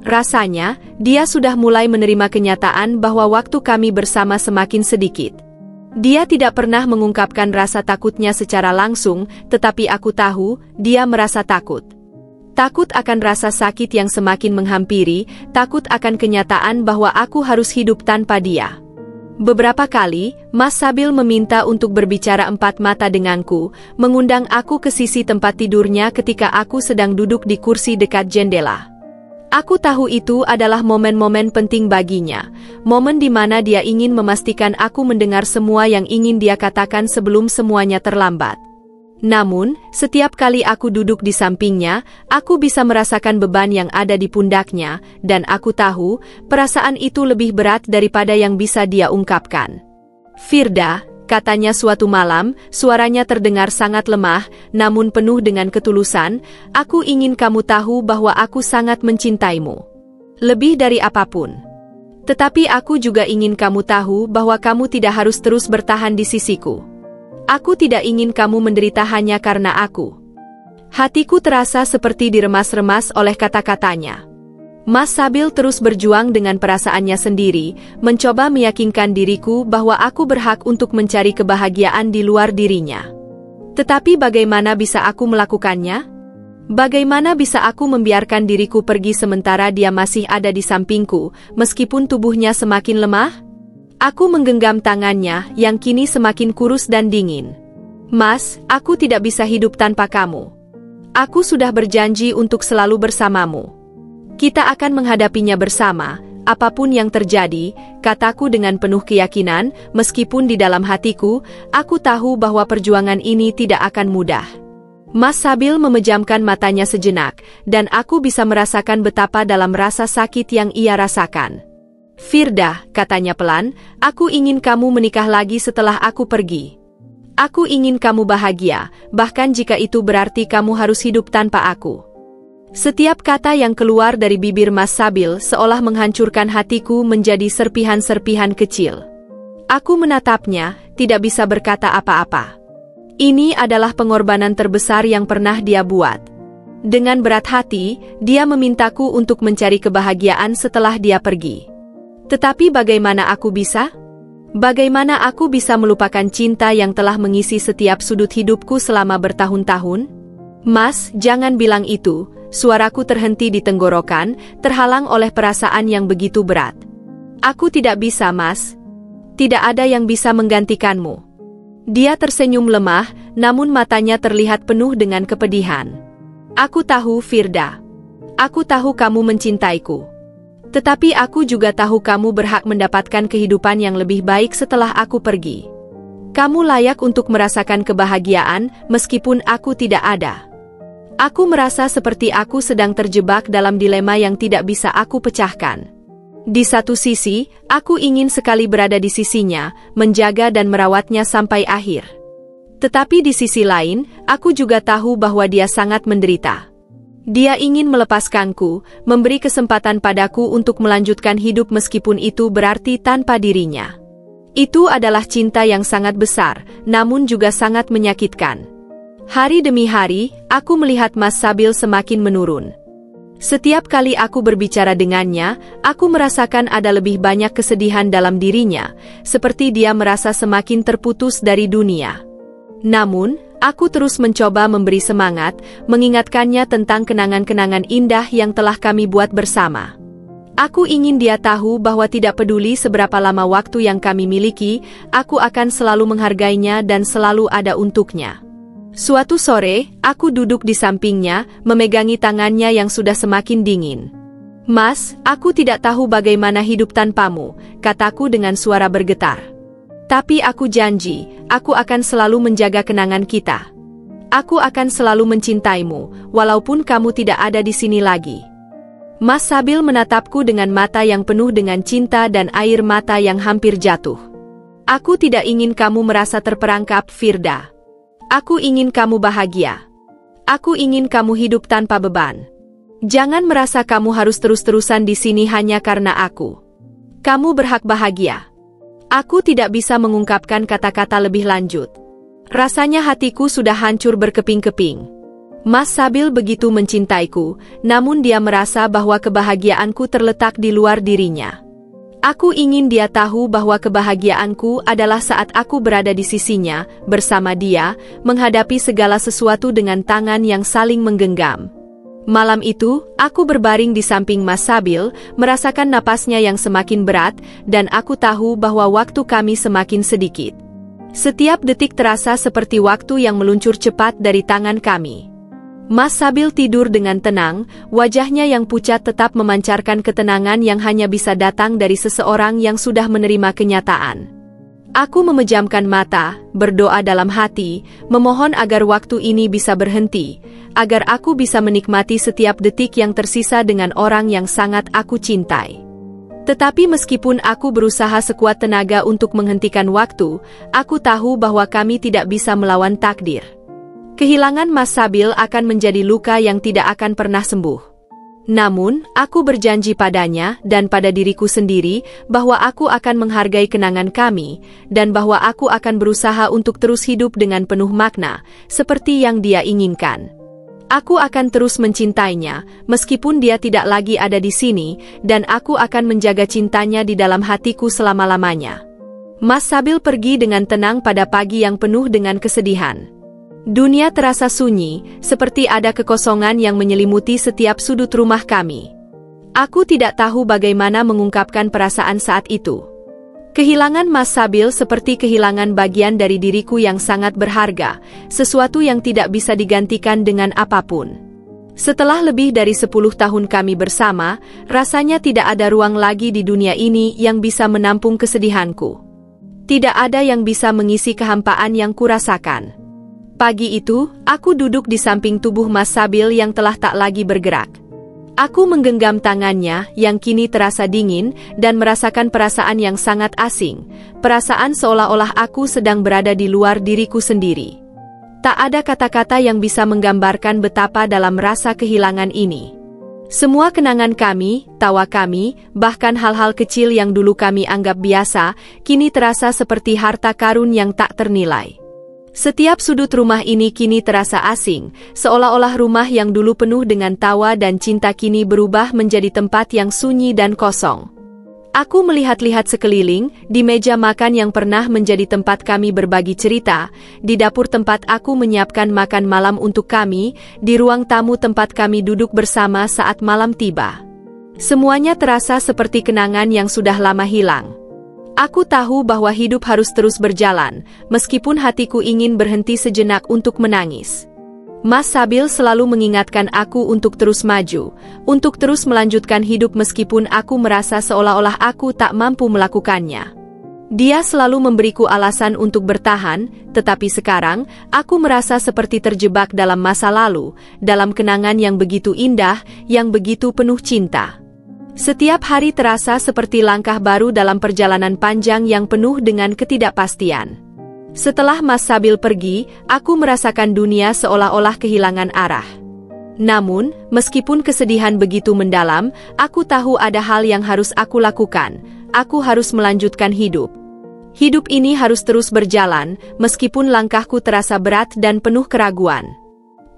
Rasanya, dia sudah mulai menerima kenyataan bahwa waktu kami bersama semakin sedikit. Dia tidak pernah mengungkapkan rasa takutnya secara langsung, tetapi aku tahu, dia merasa takut. Takut akan rasa sakit yang semakin menghampiri, takut akan kenyataan bahwa aku harus hidup tanpa dia. Beberapa kali, Mas Sabil meminta untuk berbicara empat mata denganku, mengundang aku ke sisi tempat tidurnya ketika aku sedang duduk di kursi dekat jendela. Aku tahu itu adalah momen-momen penting baginya, momen di mana dia ingin memastikan aku mendengar semua yang ingin dia katakan sebelum semuanya terlambat. Namun, setiap kali aku duduk di sampingnya, aku bisa merasakan beban yang ada di pundaknya, dan aku tahu, perasaan itu lebih berat daripada yang bisa dia ungkapkan. "Firda," katanya suatu malam, suaranya terdengar sangat lemah, namun penuh dengan ketulusan, "aku ingin kamu tahu bahwa aku sangat mencintaimu. Lebih dari apapun. Tetapi aku juga ingin kamu tahu bahwa kamu tidak harus terus bertahan di sisiku. Aku tidak ingin kamu menderita hanya karena aku." Hatiku terasa seperti diremas-remas oleh kata-katanya. Mas Sabil terus berjuang dengan perasaannya sendiri, mencoba meyakinkan diriku bahwa aku berhak untuk mencari kebahagiaan di luar dirinya. Tetapi bagaimana bisa aku melakukannya? Bagaimana bisa aku membiarkan diriku pergi sementara dia masih ada di sampingku, meskipun tubuhnya semakin lemah? Aku menggenggam tangannya, yang kini semakin kurus dan dingin. "Mas, aku tidak bisa hidup tanpa kamu. Aku sudah berjanji untuk selalu bersamamu. Kita akan menghadapinya bersama, apapun yang terjadi," kataku dengan penuh keyakinan, meskipun di dalam hatiku, aku tahu bahwa perjuangan ini tidak akan mudah. Mas Sabil memejamkan matanya sejenak, dan aku bisa merasakan betapa dalam rasa sakit yang ia rasakan. "Firda," katanya pelan, "aku ingin kamu menikah lagi setelah aku pergi. Aku ingin kamu bahagia, bahkan jika itu berarti kamu harus hidup tanpa aku." Setiap kata yang keluar dari bibir Mas Sabil seolah menghancurkan hatiku menjadi serpihan-serpihan kecil. Aku menatapnya, tidak bisa berkata apa-apa. Ini adalah pengorbanan terbesar yang pernah dia buat. Dengan berat hati, dia memintaku untuk mencari kebahagiaan setelah dia pergi. Tetapi bagaimana aku bisa? Bagaimana aku bisa melupakan cinta yang telah mengisi setiap sudut hidupku selama bertahun-tahun? "Mas, jangan bilang itu," suaraku terhenti di tenggorokan, terhalang oleh perasaan yang begitu berat. "Aku tidak bisa, Mas. Tidak ada yang bisa menggantikanmu." Dia tersenyum lemah, namun matanya terlihat penuh dengan kepedihan. "Aku tahu, Firda. Aku tahu kamu mencintaiku. Tetapi aku juga tahu kamu berhak mendapatkan kehidupan yang lebih baik setelah aku pergi. Kamu layak untuk merasakan kebahagiaan, meskipun aku tidak ada." Aku merasa seperti aku sedang terjebak dalam dilema yang tidak bisa aku pecahkan. Di satu sisi, aku ingin sekali berada di sisinya, menjaga dan merawatnya sampai akhir. Tetapi di sisi lain, aku juga tahu bahwa dia sangat menderita. Dia ingin melepaskanku, memberi kesempatan padaku untuk melanjutkan hidup meskipun itu berarti tanpa dirinya. Itu adalah cinta yang sangat besar, namun juga sangat menyakitkan. Hari demi hari, aku melihat Mas Sabil semakin menurun. Setiap kali aku berbicara dengannya, aku merasakan ada lebih banyak kesedihan dalam dirinya, seperti dia merasa semakin terputus dari dunia. Namun, aku terus mencoba memberi semangat, mengingatkannya tentang kenangan-kenangan indah yang telah kami buat bersama. Aku ingin dia tahu bahwa tidak peduli seberapa lama waktu yang kami miliki, aku akan selalu menghargainya dan selalu ada untuknya. Suatu sore, aku duduk di sampingnya, memegangi tangannya yang sudah semakin dingin. "Mas, aku tidak tahu bagaimana hidup tanpamu," kataku dengan suara bergetar. "Tapi aku janji, aku akan selalu menjaga kenangan kita. Aku akan selalu mencintaimu, walaupun kamu tidak ada di sini lagi." Mas Sabil menatapku dengan mata yang penuh dengan cinta dan air mata yang hampir jatuh. "Aku tidak ingin kamu merasa terperangkap, Firda. Aku ingin kamu bahagia. Aku ingin kamu hidup tanpa beban. Jangan merasa kamu harus terus-terusan di sini hanya karena aku. Kamu berhak bahagia. Aku tidak bisa mengungkapkan kata-kata lebih lanjut. Rasanya hatiku sudah hancur berkeping-keping. Mas Sabil begitu mencintaiku, namun dia merasa bahwa kebahagiaanku terletak di luar dirinya. Aku ingin dia tahu bahwa kebahagiaanku adalah saat aku berada di sisinya, bersama dia, menghadapi segala sesuatu dengan tangan yang saling menggenggam. Malam itu, aku berbaring di samping Mas Sabil, merasakan napasnya yang semakin berat, dan aku tahu bahwa waktu kami semakin sedikit. Setiap detik terasa seperti waktu yang meluncur cepat dari tangan kami. Mas Sabil tidur dengan tenang, wajahnya yang pucat tetap memancarkan ketenangan yang hanya bisa datang dari seseorang yang sudah menerima kenyataan. Aku memejamkan mata, berdoa dalam hati, memohon agar waktu ini bisa berhenti, agar aku bisa menikmati setiap detik yang tersisa dengan orang yang sangat aku cintai. Tetapi meskipun aku berusaha sekuat tenaga untuk menghentikan waktu, aku tahu bahwa kami tidak bisa melawan takdir. Kehilangan Mas Sabil akan menjadi luka yang tidak akan pernah sembuh. Namun, aku berjanji padanya dan pada diriku sendiri bahwa aku akan menghargai kenangan kami, dan bahwa aku akan berusaha untuk terus hidup dengan penuh makna, seperti yang dia inginkan. Aku akan terus mencintainya, meskipun dia tidak lagi ada di sini, dan aku akan menjaga cintanya di dalam hatiku selama-lamanya. Mas Sabil pergi dengan tenang pada pagi yang penuh dengan kesedihan. Dunia terasa sunyi, seperti ada kekosongan yang menyelimuti setiap sudut rumah kami. Aku tidak tahu bagaimana mengungkapkan perasaan saat itu. Kehilangan Mas Sabil seperti kehilangan bagian dari diriku yang sangat berharga, sesuatu yang tidak bisa digantikan dengan apapun. Setelah lebih dari 10 tahun kami bersama, rasanya tidak ada ruang lagi di dunia ini yang bisa menampung kesedihanku. Tidak ada yang bisa mengisi kehampaan yang kurasakan. Pagi itu, aku duduk di samping tubuh Mas Sabil yang telah tak lagi bergerak. Aku menggenggam tangannya yang kini terasa dingin dan merasakan perasaan yang sangat asing, perasaan seolah-olah aku sedang berada di luar diriku sendiri. Tak ada kata-kata yang bisa menggambarkan betapa dalam rasa kehilangan ini. Semua kenangan kami, tawa kami, bahkan hal-hal kecil yang dulu kami anggap biasa, kini terasa seperti harta karun yang tak ternilai. Setiap sudut rumah ini kini terasa asing, seolah-olah rumah yang dulu penuh dengan tawa dan cinta kini berubah menjadi tempat yang sunyi dan kosong. Aku melihat-lihat sekeliling, di meja makan yang pernah menjadi tempat kami berbagi cerita, di dapur tempat aku menyiapkan makan malam untuk kami, di ruang tamu tempat kami duduk bersama saat malam tiba. Semuanya terasa seperti kenangan yang sudah lama hilang. Aku tahu bahwa hidup harus terus berjalan, meskipun hatiku ingin berhenti sejenak untuk menangis. Mas Sabil selalu mengingatkan aku untuk terus maju, untuk terus melanjutkan hidup meskipun aku merasa seolah-olah aku tak mampu melakukannya. Dia selalu memberiku alasan untuk bertahan, tetapi sekarang, aku merasa seperti terjebak dalam masa lalu, dalam kenangan yang begitu indah, yang begitu penuh cinta. Setiap hari terasa seperti langkah baru dalam perjalanan panjang yang penuh dengan ketidakpastian. Setelah Mas Sabil pergi, aku merasakan dunia seolah-olah kehilangan arah. Namun, meskipun kesedihan begitu mendalam, aku tahu ada hal yang harus aku lakukan. Aku harus melanjutkan hidup. Hidup ini harus terus berjalan, meskipun langkahku terasa berat dan penuh keraguan.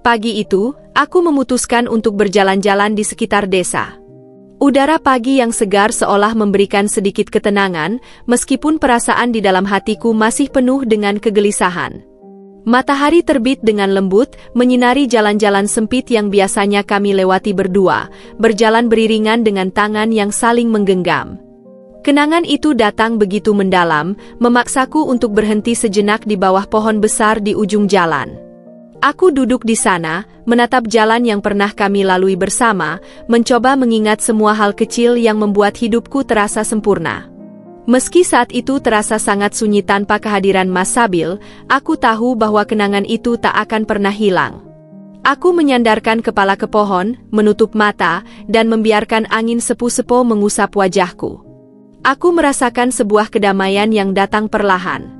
Pagi itu, aku memutuskan untuk berjalan-jalan di sekitar desa. Udara pagi yang segar seolah memberikan sedikit ketenangan, meskipun perasaan di dalam hatiku masih penuh dengan kegelisahan. Matahari terbit dengan lembut, menyinari jalan-jalan sempit yang biasanya kami lewati berdua, berjalan beriringan dengan tangan yang saling menggenggam. Kenangan itu datang begitu mendalam, memaksaku untuk berhenti sejenak di bawah pohon besar di ujung jalan. Aku duduk di sana, menatap jalan yang pernah kami lalui bersama, mencoba mengingat semua hal kecil yang membuat hidupku terasa sempurna. Meski saat itu terasa sangat sunyi tanpa kehadiran Mas Sabil, aku tahu bahwa kenangan itu tak akan pernah hilang. Aku menyandarkan kepala ke pohon, menutup mata, dan membiarkan angin sepu-sepu mengusap wajahku. Aku merasakan sebuah kedamaian yang datang perlahan.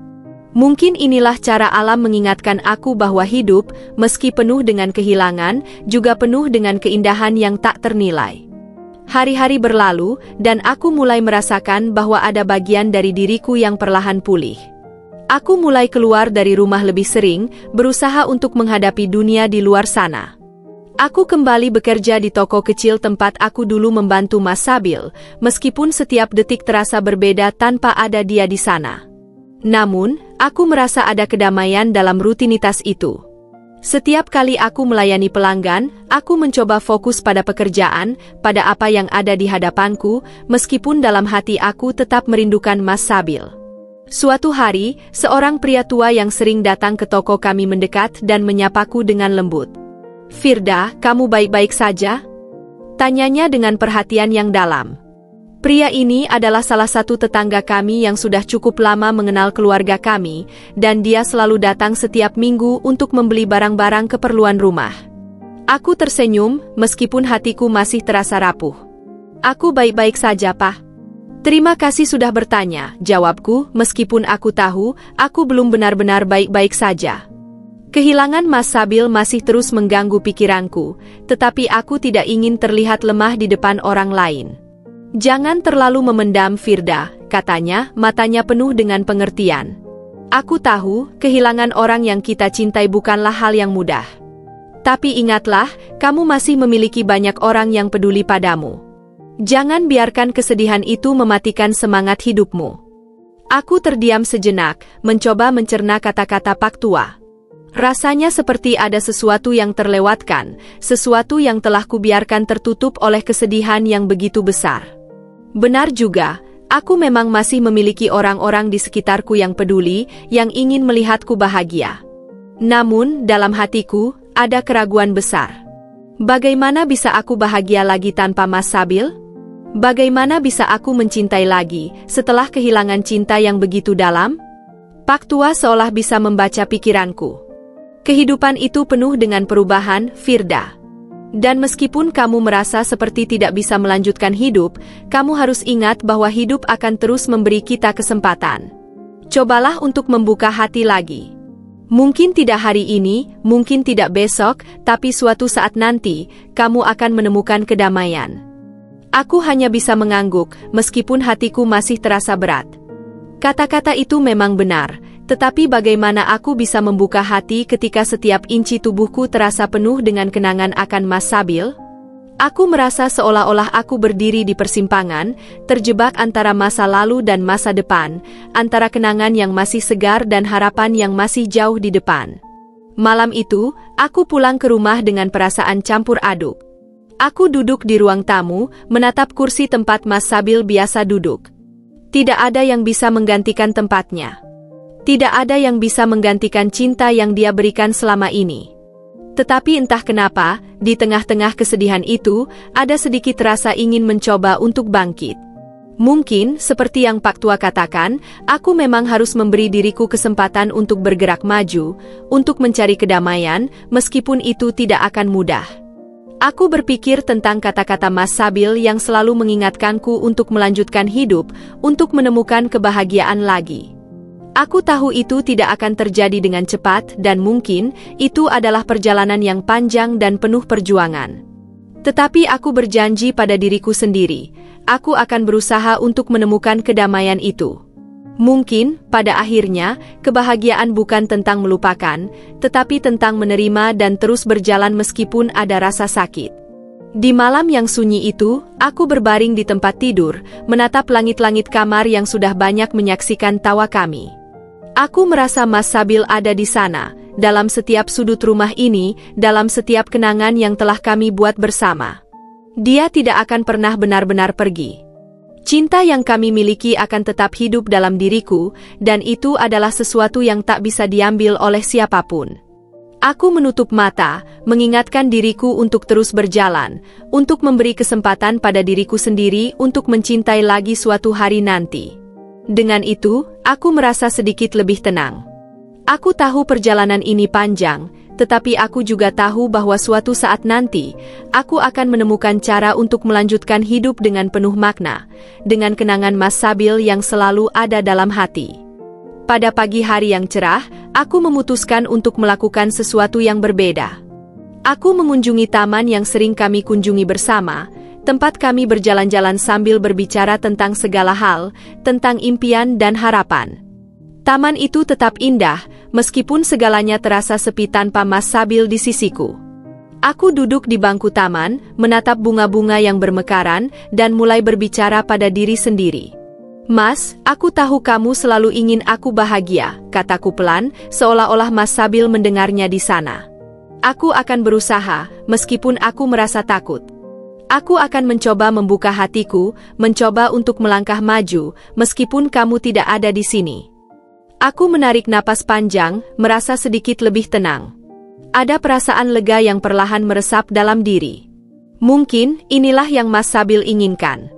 Mungkin inilah cara alam mengingatkan aku bahwa hidup, meski penuh dengan kehilangan, juga penuh dengan keindahan yang tak ternilai. Hari-hari berlalu, dan aku mulai merasakan bahwa ada bagian dari diriku yang perlahan pulih. Aku mulai keluar dari rumah lebih sering, berusaha untuk menghadapi dunia di luar sana. Aku kembali bekerja di toko kecil tempat aku dulu membantu Mas Sabil, meskipun setiap detik terasa berbeda tanpa ada dia di sana. Namun, aku merasa ada kedamaian dalam rutinitas itu. Setiap kali aku melayani pelanggan, aku mencoba fokus pada pekerjaan, pada apa yang ada di hadapanku, meskipun dalam hati aku tetap merindukan Mas Sabil. Suatu hari, seorang pria tua yang sering datang ke toko kami mendekat dan menyapaku dengan lembut. "Firda, kamu baik-baik saja?" Tanyanya dengan perhatian yang dalam. Pria ini adalah salah satu tetangga kami yang sudah cukup lama mengenal keluarga kami, dan dia selalu datang setiap minggu untuk membeli barang-barang keperluan rumah. Aku tersenyum, meskipun hatiku masih terasa rapuh. "Aku baik-baik saja, Pak." "Terima kasih sudah bertanya," jawabku, meskipun aku tahu, aku belum benar-benar baik-baik saja. Kehilangan Mas Sabil masih terus mengganggu pikiranku, tetapi aku tidak ingin terlihat lemah di depan orang lain. "Jangan terlalu memendam, Firda," katanya, matanya penuh dengan pengertian. "Aku tahu, kehilangan orang yang kita cintai bukanlah hal yang mudah. Tapi ingatlah, kamu masih memiliki banyak orang yang peduli padamu. Jangan biarkan kesedihan itu mematikan semangat hidupmu." Aku terdiam sejenak, mencoba mencerna kata-kata Pak Tua. Rasanya seperti ada sesuatu yang terlewatkan, sesuatu yang telah kubiarkan tertutup oleh kesedihan yang begitu besar. Benar juga, aku memang masih memiliki orang-orang di sekitarku yang peduli, yang ingin melihatku bahagia. Namun, dalam hatiku, ada keraguan besar. Bagaimana bisa aku bahagia lagi tanpa Mas Sabil? Bagaimana bisa aku mencintai lagi, setelah kehilangan cinta yang begitu dalam? Pak Tua seolah bisa membaca pikiranku. "Kehidupan itu penuh dengan perubahan, Firda. Dan meskipun kamu merasa seperti tidak bisa melanjutkan hidup, kamu harus ingat bahwa hidup akan terus memberi kita kesempatan. Cobalah untuk membuka hati lagi. Mungkin tidak hari ini, mungkin tidak besok, tapi suatu saat nanti, kamu akan menemukan kedamaian." Aku hanya bisa mengangguk, meskipun hatiku masih terasa berat. Kata-kata itu memang benar. Tetapi bagaimana aku bisa membuka hati ketika setiap inci tubuhku terasa penuh dengan kenangan akan Mas Sabil? Aku merasa seolah-olah aku berdiri di persimpangan, terjebak antara masa lalu dan masa depan, antara kenangan yang masih segar dan harapan yang masih jauh di depan. Malam itu, aku pulang ke rumah dengan perasaan campur aduk. Aku duduk di ruang tamu, menatap kursi tempat Mas Sabil biasa duduk. Tidak ada yang bisa menggantikan tempatnya. Tidak ada yang bisa menggantikan cinta yang dia berikan selama ini. Tetapi entah kenapa, di tengah-tengah kesedihan itu, ada sedikit rasa ingin mencoba untuk bangkit. Mungkin, seperti yang Pak Tua katakan, aku memang harus memberi diriku kesempatan untuk bergerak maju, untuk mencari kedamaian, meskipun itu tidak akan mudah. Aku berpikir tentang kata-kata Mas Sabil yang selalu mengingatkanku untuk melanjutkan hidup, untuk menemukan kebahagiaan lagi. Aku tahu itu tidak akan terjadi dengan cepat dan mungkin itu adalah perjalanan yang panjang dan penuh perjuangan. Tetapi aku berjanji pada diriku sendiri, aku akan berusaha untuk menemukan kedamaian itu. Mungkin, pada akhirnya, kebahagiaan bukan tentang melupakan, tetapi tentang menerima dan terus berjalan meskipun ada rasa sakit. Di malam yang sunyi itu, aku berbaring di tempat tidur, menatap langit-langit kamar yang sudah banyak menyaksikan tawa kami. Aku merasa Mas Sabil ada di sana, dalam setiap sudut rumah ini, dalam setiap kenangan yang telah kami buat bersama. Dia tidak akan pernah benar-benar pergi. Cinta yang kami miliki akan tetap hidup dalam diriku, dan itu adalah sesuatu yang tak bisa diambil oleh siapapun. Aku menutup mata, mengingatkan diriku untuk terus berjalan, untuk memberi kesempatan pada diriku sendiri untuk mencintai lagi suatu hari nanti. Dengan itu, aku merasa sedikit lebih tenang. Aku tahu perjalanan ini panjang, tetapi aku juga tahu bahwa suatu saat nanti, aku akan menemukan cara untuk melanjutkan hidup dengan penuh makna, dengan kenangan Mas Sabil yang selalu ada dalam hati. Pada pagi hari yang cerah, aku memutuskan untuk melakukan sesuatu yang berbeda. Aku mengunjungi taman yang sering kami kunjungi bersama, Tempat kami berjalan-jalan sambil berbicara tentang segala hal, tentang impian dan harapan. Taman itu tetap indah, meskipun segalanya terasa sepi tanpa Mas Sabil di sisiku. Aku duduk di bangku taman, menatap bunga-bunga yang bermekaran, dan mulai berbicara pada diri sendiri. Mas, aku tahu kamu selalu ingin aku bahagia, kataku pelan, seolah-olah Mas Sabil mendengarnya di sana. Aku akan berusaha, meskipun aku merasa takut. Aku akan mencoba membuka hatiku, mencoba untuk melangkah maju, meskipun kamu tidak ada di sini. Aku menarik napas panjang, merasa sedikit lebih tenang. Ada perasaan lega yang perlahan meresap dalam diri. Mungkin, inilah yang Mas Sabil inginkan.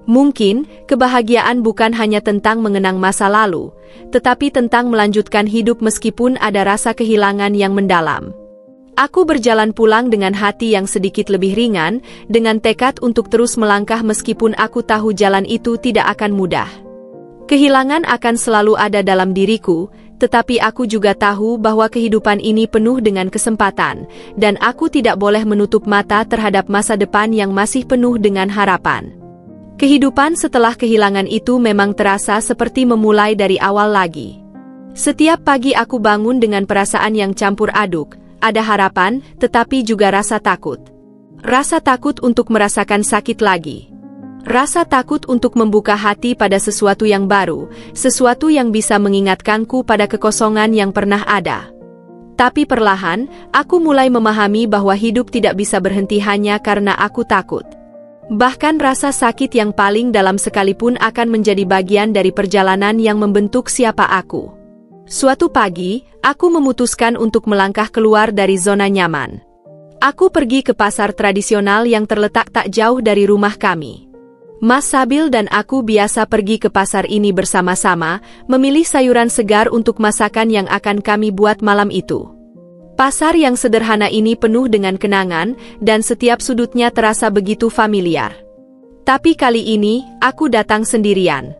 Mungkin, kebahagiaan bukan hanya tentang mengenang masa lalu, tetapi tentang melanjutkan hidup meskipun ada rasa kehilangan yang mendalam. Aku berjalan pulang dengan hati yang sedikit lebih ringan, dengan tekad untuk terus melangkah meskipun aku tahu jalan itu tidak akan mudah. Kehilangan akan selalu ada dalam diriku, tetapi aku juga tahu bahwa kehidupan ini penuh dengan kesempatan, dan aku tidak boleh menutup mata terhadap masa depan yang masih penuh dengan harapan. Kehidupan setelah kehilangan itu memang terasa seperti memulai dari awal lagi. Setiap pagi aku bangun dengan perasaan yang campur aduk. Ada harapan, tetapi juga rasa takut. Rasa takut untuk merasakan sakit lagi. Rasa takut untuk membuka hati pada sesuatu yang baru, sesuatu yang bisa mengingatkanku pada kekosongan yang pernah ada. Tapi perlahan, aku mulai memahami bahwa hidup tidak bisa berhenti hanya karena aku takut. Bahkan rasa sakit yang paling dalam sekalipun akan menjadi bagian dari perjalanan yang membentuk siapa aku. Suatu pagi, aku memutuskan untuk melangkah keluar dari zona nyaman. Aku pergi ke pasar tradisional yang terletak tak jauh dari rumah kami. Mas Sabil dan aku biasa pergi ke pasar ini bersama-sama, memilih sayuran segar untuk masakan yang akan kami buat malam itu. Pasar yang sederhana ini penuh dengan kenangan, dan setiap sudutnya terasa begitu familiar. Tapi kali ini, aku datang sendirian.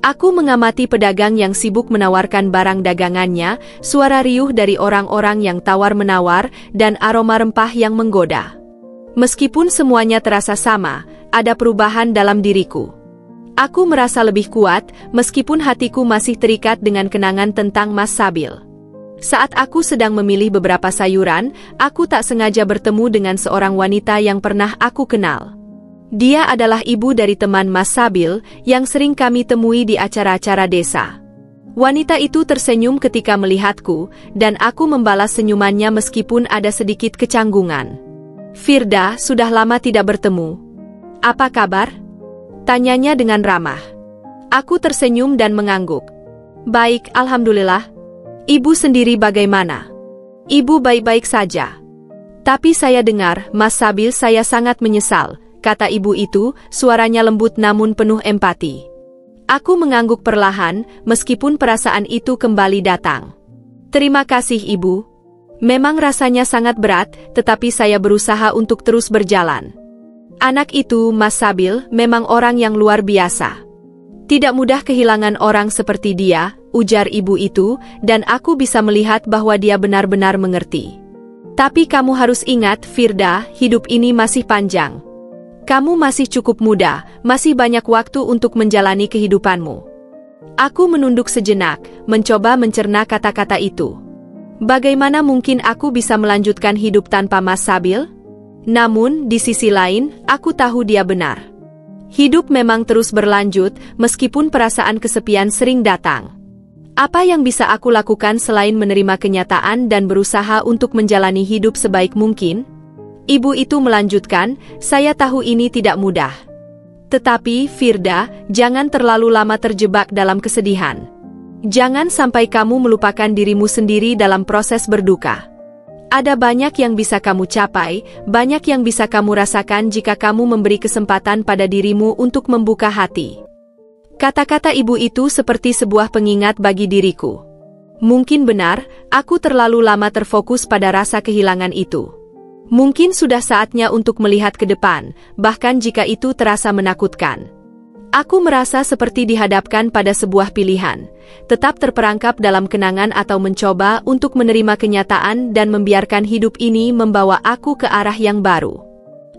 Aku mengamati pedagang yang sibuk menawarkan barang dagangannya, suara riuh dari orang-orang yang tawar-menawar, dan aroma rempah yang menggoda. Meskipun semuanya terasa sama, ada perubahan dalam diriku. Aku merasa lebih kuat, meskipun hatiku masih terikat dengan kenangan tentang Mas Sabil. Saat aku sedang memilih beberapa sayuran, aku tak sengaja bertemu dengan seorang wanita yang pernah aku kenal. Dia adalah ibu dari teman Mas Sabil, yang sering kami temui di acara-acara desa. Wanita itu tersenyum ketika melihatku, dan aku membalas senyumannya meskipun ada sedikit kecanggungan. "Firda, sudah lama tidak bertemu. Apa kabar?" tanyanya dengan ramah. Aku tersenyum dan mengangguk. "Baik, alhamdulillah. Ibu sendiri bagaimana?" "Ibu baik-baik saja. Tapi saya dengar, Mas Sabil saya sangat menyesal," kata ibu itu, suaranya lembut namun penuh empati. Aku mengangguk perlahan, meskipun perasaan itu kembali datang. "Terima kasih ibu. Memang rasanya sangat berat, tetapi saya berusaha untuk terus berjalan." Anak itu, Mas Sabil, memang orang yang luar biasa. Tidak mudah kehilangan orang seperti dia, ujar ibu itu, dan aku bisa melihat bahwa dia benar-benar mengerti. "Tapi kamu harus ingat, Firda, hidup ini masih panjang. Kamu masih cukup muda, masih banyak waktu untuk menjalani kehidupanmu." Aku menunduk sejenak, mencoba mencerna kata-kata itu. Bagaimana mungkin aku bisa melanjutkan hidup tanpa Mas Sabil? Namun, di sisi lain, aku tahu dia benar. Hidup memang terus berlanjut, meskipun perasaan kesepian sering datang. Apa yang bisa aku lakukan selain menerima kenyataan dan berusaha untuk menjalani hidup sebaik mungkin? Ibu itu melanjutkan, "Saya tahu ini tidak mudah. Tetapi, Firda, jangan terlalu lama terjebak dalam kesedihan. Jangan sampai kamu melupakan dirimu sendiri dalam proses berduka. Ada banyak yang bisa kamu capai, banyak yang bisa kamu rasakan jika kamu memberi kesempatan pada dirimu untuk membuka hati." Kata-kata ibu itu seperti sebuah pengingat bagi diriku. Mungkin benar, aku terlalu lama terfokus pada rasa kehilangan itu. Mungkin sudah saatnya untuk melihat ke depan, bahkan jika itu terasa menakutkan. Aku merasa seperti dihadapkan pada sebuah pilihan, tetap terperangkap dalam kenangan atau mencoba untuk menerima kenyataan dan membiarkan hidup ini membawa aku ke arah yang baru.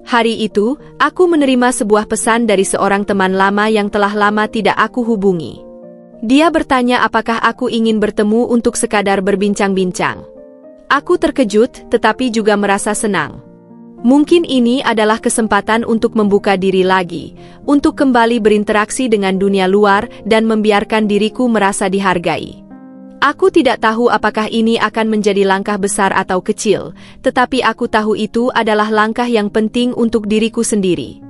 Hari itu, aku menerima sebuah pesan dari seorang teman lama yang telah lama tidak aku hubungi. Dia bertanya apakah aku ingin bertemu untuk sekadar berbincang-bincang. Aku terkejut, tetapi juga merasa senang. Mungkin ini adalah kesempatan untuk membuka diri lagi, untuk kembali berinteraksi dengan dunia luar dan membiarkan diriku merasa dihargai. Aku tidak tahu apakah ini akan menjadi langkah besar atau kecil, tetapi aku tahu itu adalah langkah yang penting untuk diriku sendiri.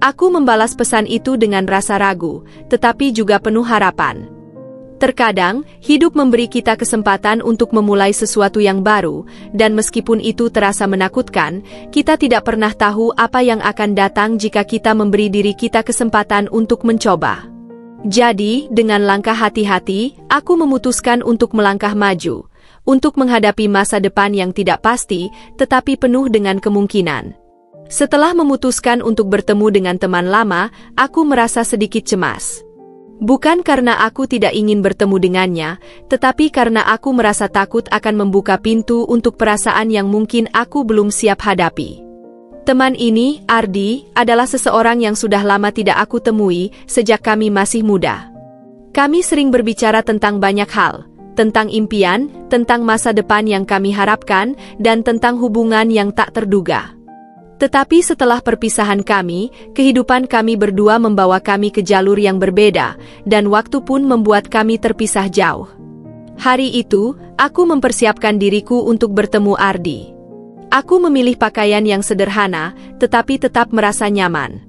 Aku membalas pesan itu dengan rasa ragu, tetapi juga penuh harapan. Terkadang, hidup memberi kita kesempatan untuk memulai sesuatu yang baru, dan meskipun itu terasa menakutkan, kita tidak pernah tahu apa yang akan datang jika kita memberi diri kita kesempatan untuk mencoba. Jadi, dengan langkah hati-hati, aku memutuskan untuk melangkah maju, untuk menghadapi masa depan yang tidak pasti, tetapi penuh dengan kemungkinan. Setelah memutuskan untuk bertemu dengan teman lama, aku merasa sedikit cemas. Bukan karena aku tidak ingin bertemu dengannya, tetapi karena aku merasa takut akan membuka pintu untuk perasaan yang mungkin aku belum siap hadapi. Teman ini, Ardi, adalah seseorang yang sudah lama tidak aku temui sejak kami masih muda. Kami sering berbicara tentang banyak hal, tentang impian, tentang masa depan yang kami harapkan, dan tentang hubungan yang tak terduga. Tetapi setelah perpisahan kami, kehidupan kami berdua membawa kami ke jalur yang berbeda, dan waktu pun membuat kami terpisah jauh. Hari itu, aku mempersiapkan diriku untuk bertemu Ardi. Aku memilih pakaian yang sederhana, tetapi tetap merasa nyaman.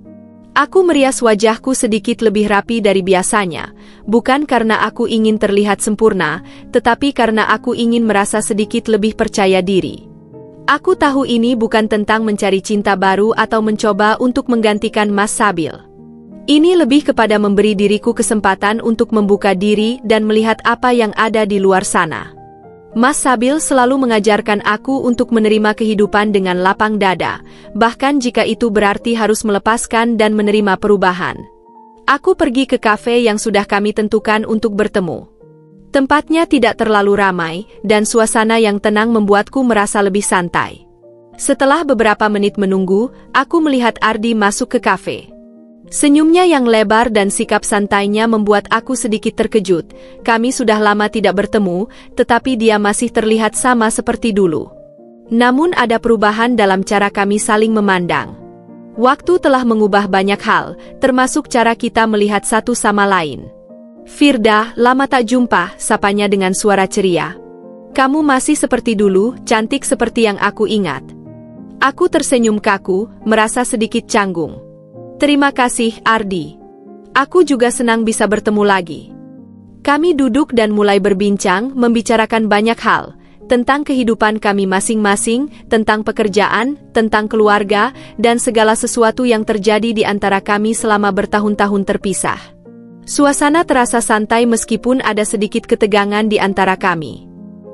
Aku merias wajahku sedikit lebih rapi dari biasanya, bukan karena aku ingin terlihat sempurna, tetapi karena aku ingin merasa sedikit lebih percaya diri. Aku tahu ini bukan tentang mencari cinta baru atau mencoba untuk menggantikan Mas Sabil. Ini lebih kepada memberi diriku kesempatan untuk membuka diri dan melihat apa yang ada di luar sana. Mas Sabil selalu mengajarkan aku untuk menerima kehidupan dengan lapang dada, bahkan jika itu berarti harus melepaskan dan menerima perubahan. Aku pergi ke kafe yang sudah kami tentukan untuk bertemu. Tempatnya tidak terlalu ramai, dan suasana yang tenang membuatku merasa lebih santai. Setelah beberapa menit menunggu, aku melihat Ardi masuk ke kafe. Senyumnya yang lebar dan sikap santainya membuat aku sedikit terkejut. Kami sudah lama tidak bertemu, tetapi dia masih terlihat sama seperti dulu. Namun ada perubahan dalam cara kami saling memandang. Waktu telah mengubah banyak hal, termasuk cara kita melihat satu sama lain. "Firda, lama tak jumpa," sapanya dengan suara ceria. "Kamu masih seperti dulu, cantik seperti yang aku ingat." Aku tersenyum kaku, merasa sedikit canggung. "Terima kasih, Ardi. Aku juga senang bisa bertemu lagi." Kami duduk dan mulai berbincang, membicarakan banyak hal, tentang kehidupan kami masing-masing, tentang pekerjaan, tentang keluarga, dan segala sesuatu yang terjadi di antara kami selama bertahun-tahun terpisah. Suasana terasa santai meskipun ada sedikit ketegangan di antara kami.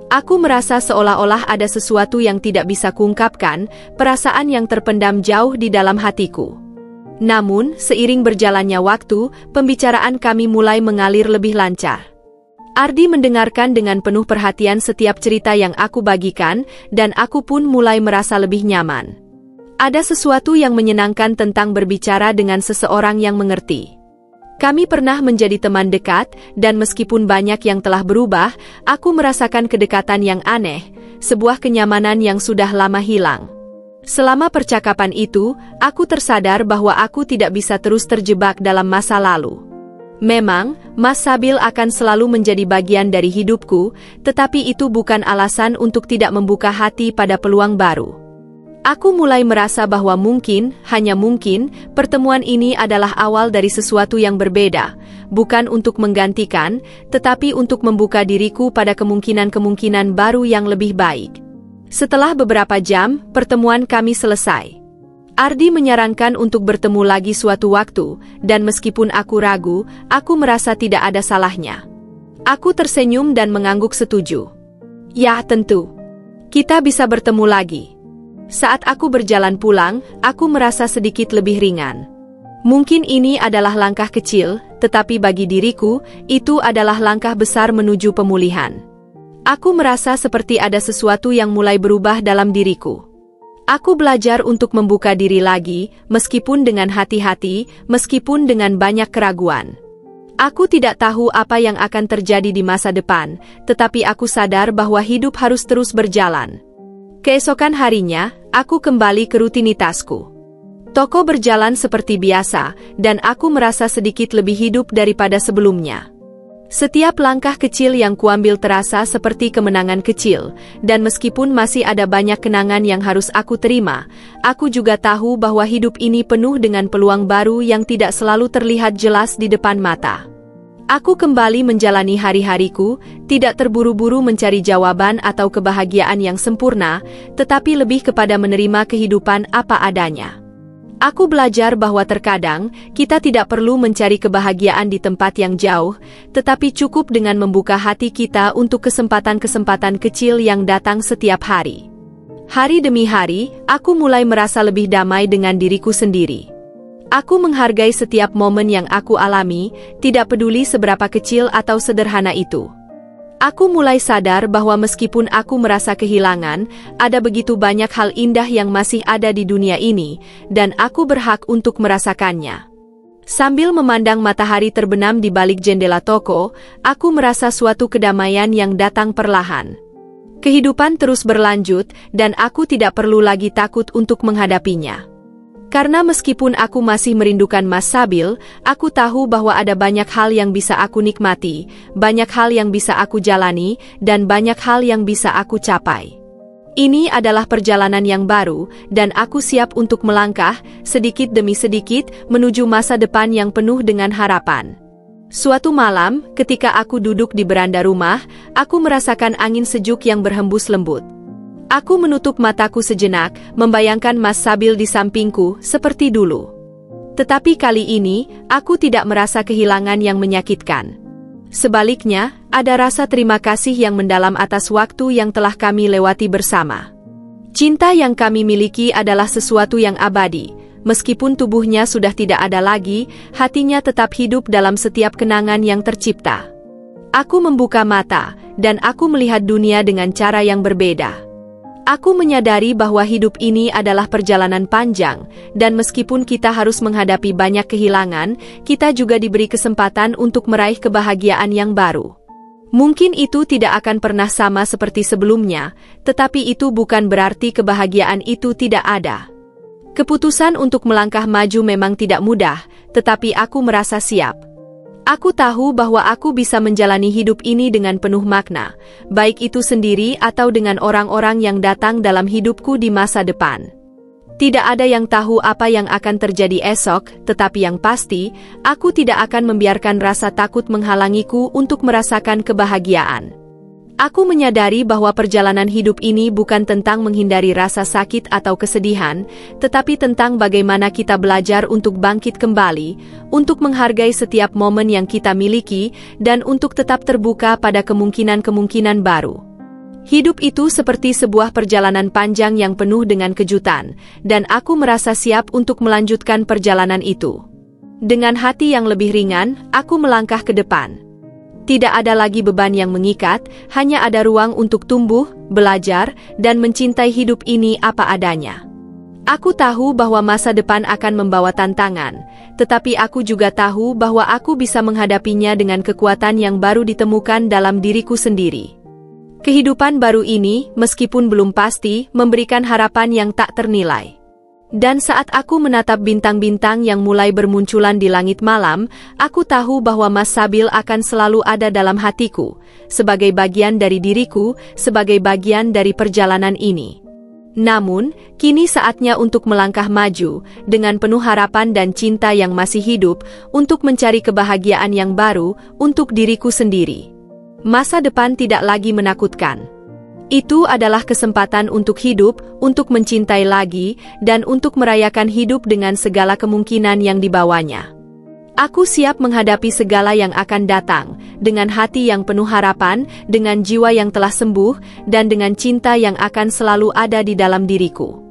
Aku merasa seolah-olah ada sesuatu yang tidak bisa kuungkapkan, perasaan yang terpendam jauh di dalam hatiku. Namun, seiring berjalannya waktu, pembicaraan kami mulai mengalir lebih lancar. Ardi mendengarkan dengan penuh perhatian setiap cerita yang aku bagikan, dan aku pun mulai merasa lebih nyaman. Ada sesuatu yang menyenangkan tentang berbicara dengan seseorang yang mengerti. Kami pernah menjadi teman dekat, dan meskipun banyak yang telah berubah, aku merasakan kedekatan yang aneh, sebuah kenyamanan yang sudah lama hilang. Selama percakapan itu, aku tersadar bahwa aku tidak bisa terus terjebak dalam masa lalu. Memang, Mas Sabil akan selalu menjadi bagian dari hidupku, tetapi itu bukan alasan untuk tidak membuka hati pada peluang baru. Aku mulai merasa bahwa mungkin, hanya mungkin, pertemuan ini adalah awal dari sesuatu yang berbeda, bukan untuk menggantikan, tetapi untuk membuka diriku pada kemungkinan-kemungkinan baru yang lebih baik. Setelah beberapa jam, pertemuan kami selesai. Ardi menyarankan untuk bertemu lagi suatu waktu, dan meskipun aku ragu, aku merasa tidak ada salahnya. Aku tersenyum dan mengangguk setuju. "Ya, tentu. Kita bisa bertemu lagi." Saat aku berjalan pulang, aku merasa sedikit lebih ringan. Mungkin ini adalah langkah kecil, tetapi bagi diriku, itu adalah langkah besar menuju pemulihan. Aku merasa seperti ada sesuatu yang mulai berubah dalam diriku. Aku belajar untuk membuka diri lagi, meskipun dengan hati-hati, meskipun dengan banyak keraguan. Aku tidak tahu apa yang akan terjadi di masa depan, tetapi aku sadar bahwa hidup harus terus berjalan. Keesokan harinya, aku kembali ke rutinitasku. Toko berjalan seperti biasa, dan aku merasa sedikit lebih hidup daripada sebelumnya. Setiap langkah kecil yang kuambil terasa seperti kemenangan kecil, dan meskipun masih ada banyak kenangan yang harus aku terima, aku juga tahu bahwa hidup ini penuh dengan peluang baru yang tidak selalu terlihat jelas di depan mata. Aku kembali menjalani hari-hariku, tidak terburu-buru mencari jawaban atau kebahagiaan yang sempurna, tetapi lebih kepada menerima kehidupan apa adanya. Aku belajar bahwa terkadang, kita tidak perlu mencari kebahagiaan di tempat yang jauh, tetapi cukup dengan membuka hati kita untuk kesempatan-kesempatan kecil yang datang setiap hari. Hari demi hari, aku mulai merasa lebih damai dengan diriku sendiri. Aku menghargai setiap momen yang aku alami, tidak peduli seberapa kecil atau sederhana itu. Aku mulai sadar bahwa meskipun aku merasa kehilangan, ada begitu banyak hal indah yang masih ada di dunia ini, dan aku berhak untuk merasakannya. Sambil memandang matahari terbenam di balik jendela toko, aku merasa suatu kedamaian yang datang perlahan. Kehidupan terus berlanjut, dan aku tidak perlu lagi takut untuk menghadapinya. Karena meskipun aku masih merindukan Mas Sabil, aku tahu bahwa ada banyak hal yang bisa aku nikmati, banyak hal yang bisa aku jalani, dan banyak hal yang bisa aku capai. Ini adalah perjalanan yang baru, dan aku siap untuk melangkah, sedikit demi sedikit, menuju masa depan yang penuh dengan harapan. Suatu malam, ketika aku duduk di beranda rumah, aku merasakan angin sejuk yang berhembus lembut. Aku menutup mataku sejenak, membayangkan Mas Sabil di sampingku, seperti dulu. Tetapi kali ini, aku tidak merasa kehilangan yang menyakitkan. Sebaliknya, ada rasa terima kasih yang mendalam atas waktu yang telah kami lewati bersama. Cinta yang kami miliki adalah sesuatu yang abadi. Meskipun tubuhnya sudah tidak ada lagi, hatinya tetap hidup dalam setiap kenangan yang tercipta. Aku membuka mata, dan aku melihat dunia dengan cara yang berbeda. Aku menyadari bahwa hidup ini adalah perjalanan panjang, dan meskipun kita harus menghadapi banyak kehilangan, kita juga diberi kesempatan untuk meraih kebahagiaan yang baru. Mungkin itu tidak akan pernah sama seperti sebelumnya, tetapi itu bukan berarti kebahagiaan itu tidak ada. Keputusan untuk melangkah maju memang tidak mudah, tetapi aku merasa siap. Aku tahu bahwa aku bisa menjalani hidup ini dengan penuh makna, baik itu sendiri atau dengan orang-orang yang datang dalam hidupku di masa depan. Tidak ada yang tahu apa yang akan terjadi esok, tetapi yang pasti, aku tidak akan membiarkan rasa takut menghalangiku untuk merasakan kebahagiaan. Aku menyadari bahwa perjalanan hidup ini bukan tentang menghindari rasa sakit atau kesedihan, tetapi tentang bagaimana kita belajar untuk bangkit kembali, untuk menghargai setiap momen yang kita miliki, dan untuk tetap terbuka pada kemungkinan-kemungkinan baru. Hidup itu seperti sebuah perjalanan panjang yang penuh dengan kejutan, dan aku merasa siap untuk melanjutkan perjalanan itu. Dengan hati yang lebih ringan, aku melangkah ke depan. Tidak ada lagi beban yang mengikat, hanya ada ruang untuk tumbuh, belajar, dan mencintai hidup ini apa adanya. Aku tahu bahwa masa depan akan membawa tantangan, tetapi aku juga tahu bahwa aku bisa menghadapinya dengan kekuatan yang baru ditemukan dalam diriku sendiri. Kehidupan baru ini, meskipun belum pasti, memberikan harapan yang tak ternilai. Dan saat aku menatap bintang-bintang yang mulai bermunculan di langit malam, aku tahu bahwa Mas Sabil akan selalu ada dalam hatiku, sebagai bagian dari diriku, sebagai bagian dari perjalanan ini. Namun, kini saatnya untuk melangkah maju, dengan penuh harapan dan cinta yang masih hidup, untuk mencari kebahagiaan yang baru, untuk diriku sendiri. Masa depan tidak lagi menakutkan. Itu adalah kesempatan untuk hidup, untuk mencintai lagi, dan untuk merayakan hidup dengan segala kemungkinan yang dibawanya. Aku siap menghadapi segala yang akan datang, dengan hati yang penuh harapan, dengan jiwa yang telah sembuh, dan dengan cinta yang akan selalu ada di dalam diriku.